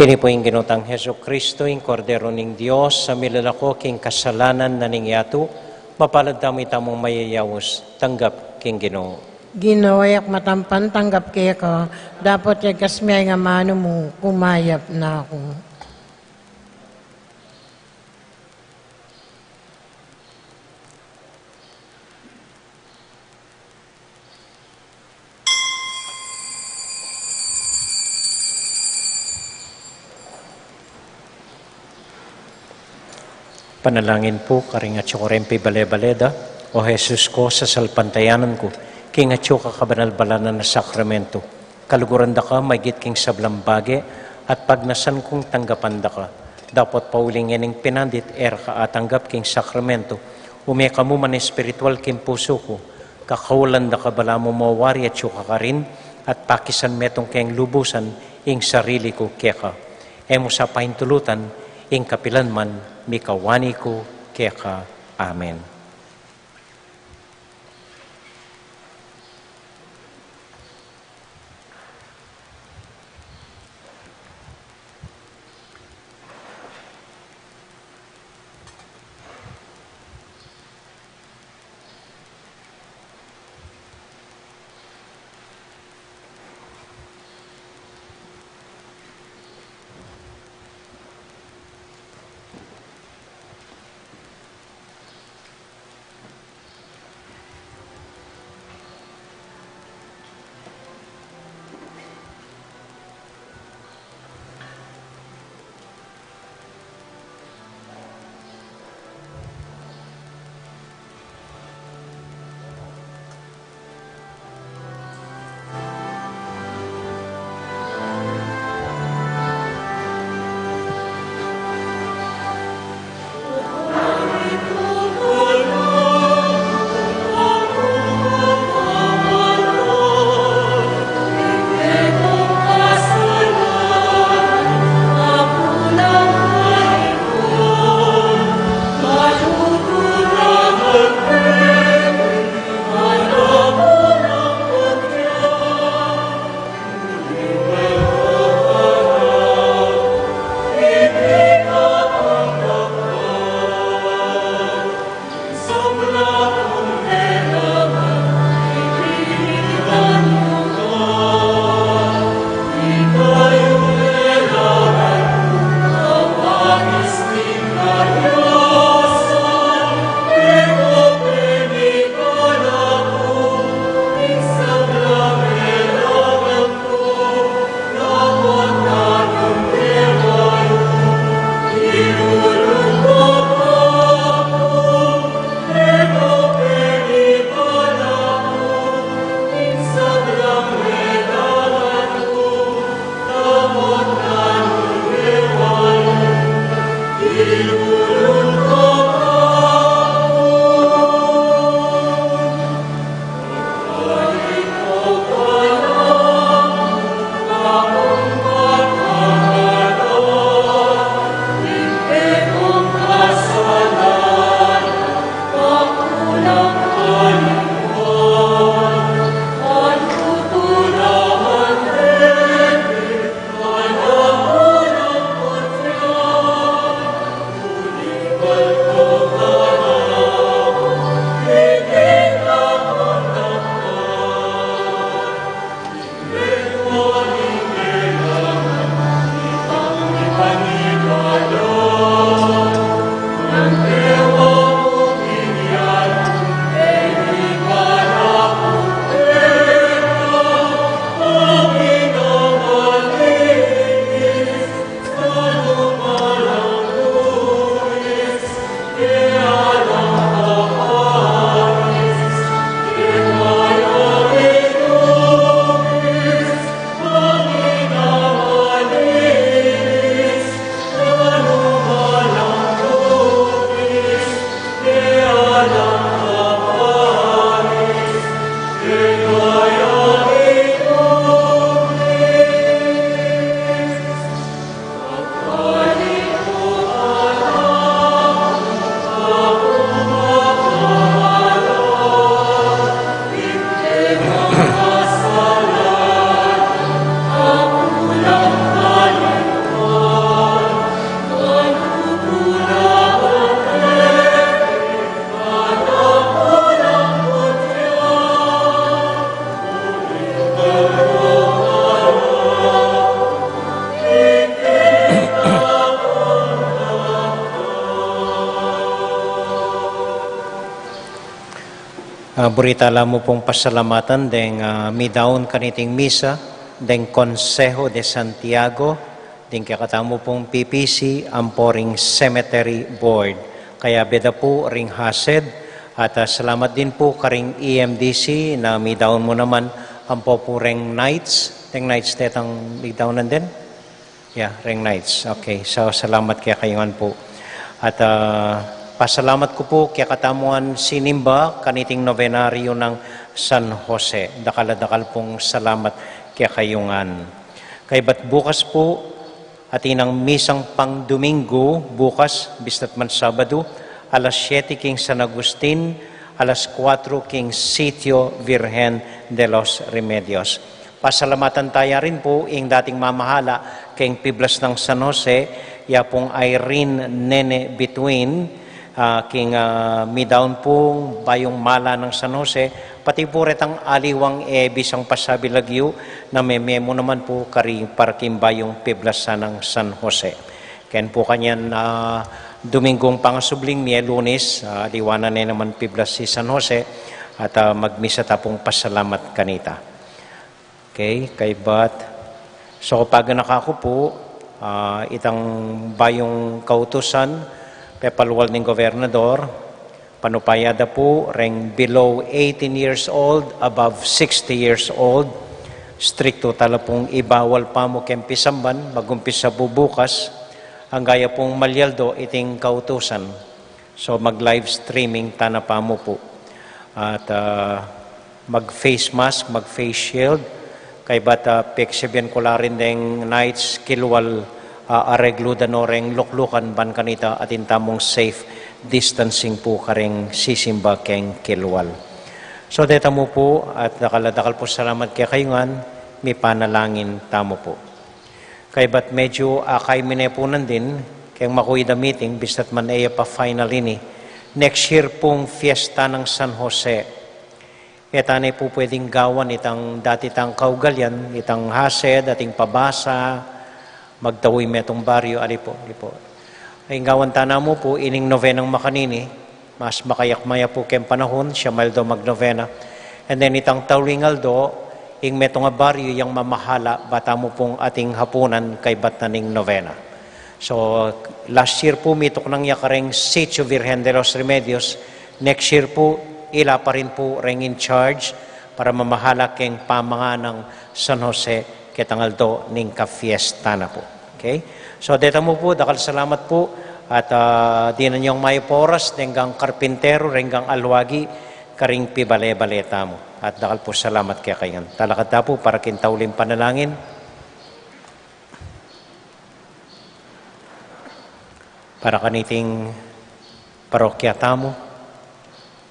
Kini po yung ginutang Heso Kristo, yung kordero ng Diyos, sa milalako king kasalanan na ningyatu, mapalad tamo itamong mayayawos, tanggap king Ginoo. Ginoyak matampan tanggap kaya ka, dapat yagas may nga mano mo, kumayap na ako. Panalangin po, karing at siyorempe bale-baleda, o Jesus ko sa salpantayanan ko, king at siyo kakabanal-balanan na sakramento, kaluguran da ka, maigit king sablambage, at pagnasan kong tanggapan da ka, dapat paulingin ng pinandit, ka atanggap king sakramento, umeka mo man espiritual king puso ko, kakawalan da ka bala mo mawari at siyo kakarin, at pakisan metong king lubusan, ing sarili ko keka. Emo sa pahintulutan, ing kapilan man, mikawani ko keka. Amen. Buritala mo pong pasalamatan deng midaon kaniting misa, deng Consejo de Santiago, deng kakatamo pong PPC, amporing Cemetery Board. Kaya beda po ring hased, at salamat din po karing EMDC na midaon mo naman ampo po ring nights. Deng nights tetang midawnan din? Yeah, ring nights. Okay, so salamat kaya kayongan po. At pasalamat ko po kaya katamuan sinimba kaniting novenaryo ng San Jose. Dakal-dakal pong salamat kaya kayongan. Kay ba't bukas po at inang misang pang Domingo, bukas, bistat man Sabado, alas 7 king San Agustin, alas 4 king Sitio Virgen de los Remedios. Pasalamatan tayo rin po yung dating mamahala kay Piblas ng San Jose, ya pong Irene Nene Between, king midaon pong bayong mala ng San Jose, pati po retang aliwang bisang pasabilagyo na may memo naman po kari parking bayong Piblas ng San Jose. Ken po kanyan Domingong pangasubling niya, Lunes, liwanan na naman Piblas si San Jose at magmisa tapong pasalamat kanita. Okay, kay bat. So kapag nakakupo, itang bayong kautusan, pepalwal ng gobernador, panupayada po, ring below 18 years old, above 60 years old, stricto tala pong ibawal pa mo kempisamban, magumpisa po bukas, ang gaya pong malyaldo iting kautusan. So mag-live streaming tana pa mo po. At mag-face mask, mag-face shield, kay bata peksebyan ko la rin deng nights kilwal areglo danoreng luklukan ban kanita at intamong safe distancing po karing sisimba keng kilwal. So deta mo po at nakaladakal po salamat kaya kayungan, may panalangin tamo po. Kay ba't medyo akay minepunan din, kayang makuha the meeting, bistat man ay pa final ini. Next year pong fiesta ng San Jose. Etanay po pwedeng gawan itang dati tang kaugalyan, itang hased, ating pabasa, magdawi metong baryo, alipo. Ay gawan tana mo po, ining novenang makanini, mas makayak-maya po kem panahon, siya maldo magnovena. And then itang tawringaldo, ing metong baryo yung mamahala, bata mo pong ating hapunan kay bataning novena. So, last year po, mitok nang yakareng Sitio Virgen de los Remedios. Next year po, ila pa rin po ring in charge para mamahala keng pamanga ng San Jose ketangaldo ning ka-fiesta na po. Okay? So, deta mo po, dakal salamat po. At di na niyong may poras, denggang karpintero, renggang alwagi, karing pibale-baleta mo. At dakal po salamat kaya kayan. Talakad po para kintauling panalangin. Para kaniting parokya tamo,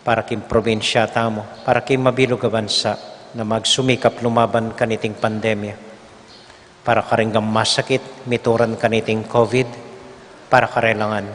para kin probinsya tamo, para kin mabilog a bansa na magsumikap lumaban kaniting pandemya. Para karinggam masakit, mituran kaniting COVID, para karelangan.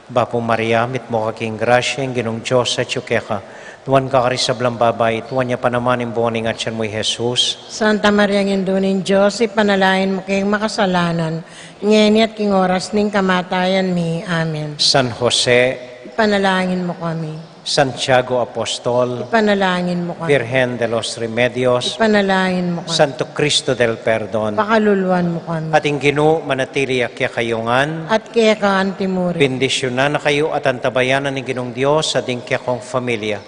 Bapo Maria, mit mo kaking grasya, ginong Diyos sa tsukeka, tuwan ka karisablang babay, tuwan niya panamanin buwaning at siyan mo'y Jesus. Santa Maria ngindunin Diyos, ipanalain mo kayong makasalanan, ngayon at king oras ning kamatayan mi. Amen. San Jose, Ipanalangin mo kami. Santiago Apostol, Ipanalangin mo kami. Virgen de los Remedios, Ipanalangin mo kami. Santo Cristo del Perdon, Pakaluluan mo kami. ating Ginoo manatili akya kayungan, At kaya ka antimuri. bendisyonan na kayo at antabayanan ng Ginong Diyos sa ating kaya kong familia.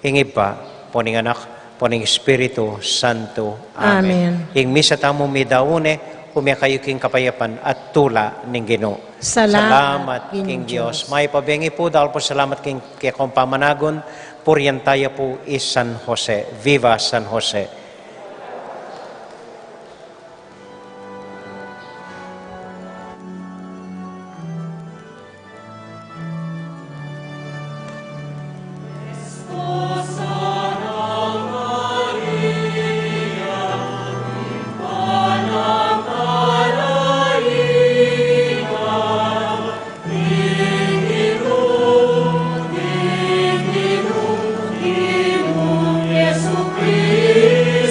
Ingib pa, poning anak, poning Espiritu Santo. Amen. Amen. Ing misa tamo midaune, umya kayo king kapayapan at tula ng Ginoo. Salamat, King Diyos. May pabengi po, dahil po salamat king kaya kong pamanagon, puriyan tayo po is San Jose. Viva San Jose. Jesucristo.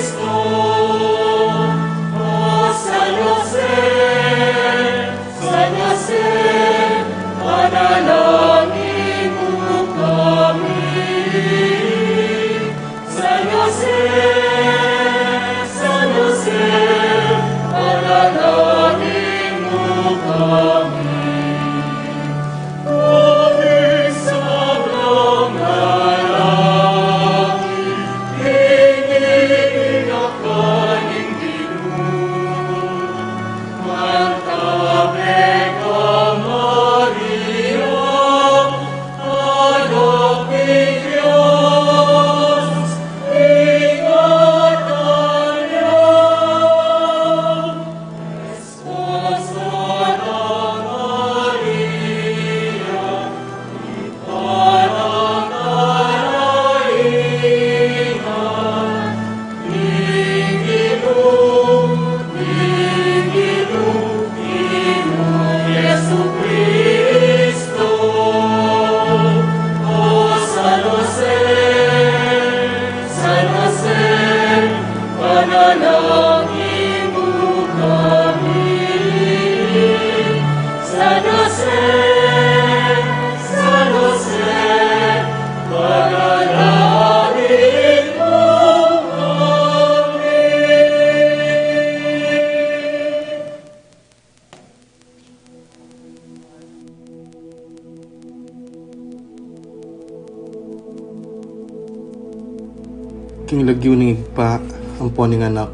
king lagyo ning igpa, ampo ning anak,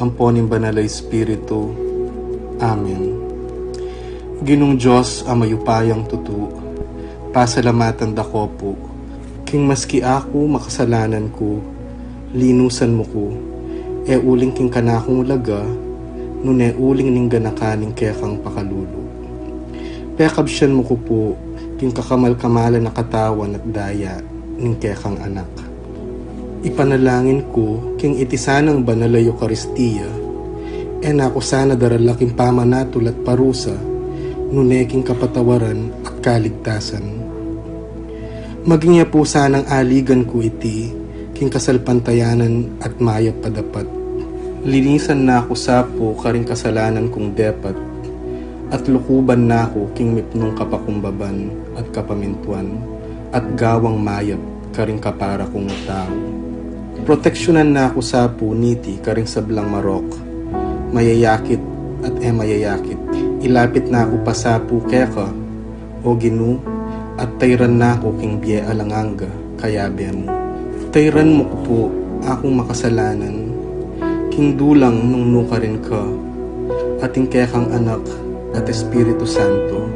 ampo ning banal a Espiritu. Amen. Ginong Diyos ang mayupayang tutu, pasalamatan dako po, king maski ako makasalanan ko, linusan mo ko, e uling king kanakong laga, nune uling ning ganakaning kekang pakalulu. Pekabsyan mo ko po, king kakamal-kamalan na katawan at daya, ning kekang anak. Ipanalangin ko, king itisanang banal a Eucharistia, e nako sana daralaking pamanatul at parusa, nuneking kapatawaran at kaligtasan. Maging niya po sanang aligan ko iti, king kasalpantayanan at mayap padapat. Linisan na ako sapo karing kasalanan kong depat, at lukuban na ako king mipnong kapakumbaban at kapamintuan, at gawang mayap karing kapara kong tao. Proteksyonan na ako sa puniti karing sablang marok, mayayakit at mayayakit. Ilapit na ako pa sa keka, o Ginu, at tayran na ako king biye alanganga, kayabe mo. Tayran mo ko po akong makasalanan, king dulang nung nuka rin ka, ating kekang anak at Espiritu Santo.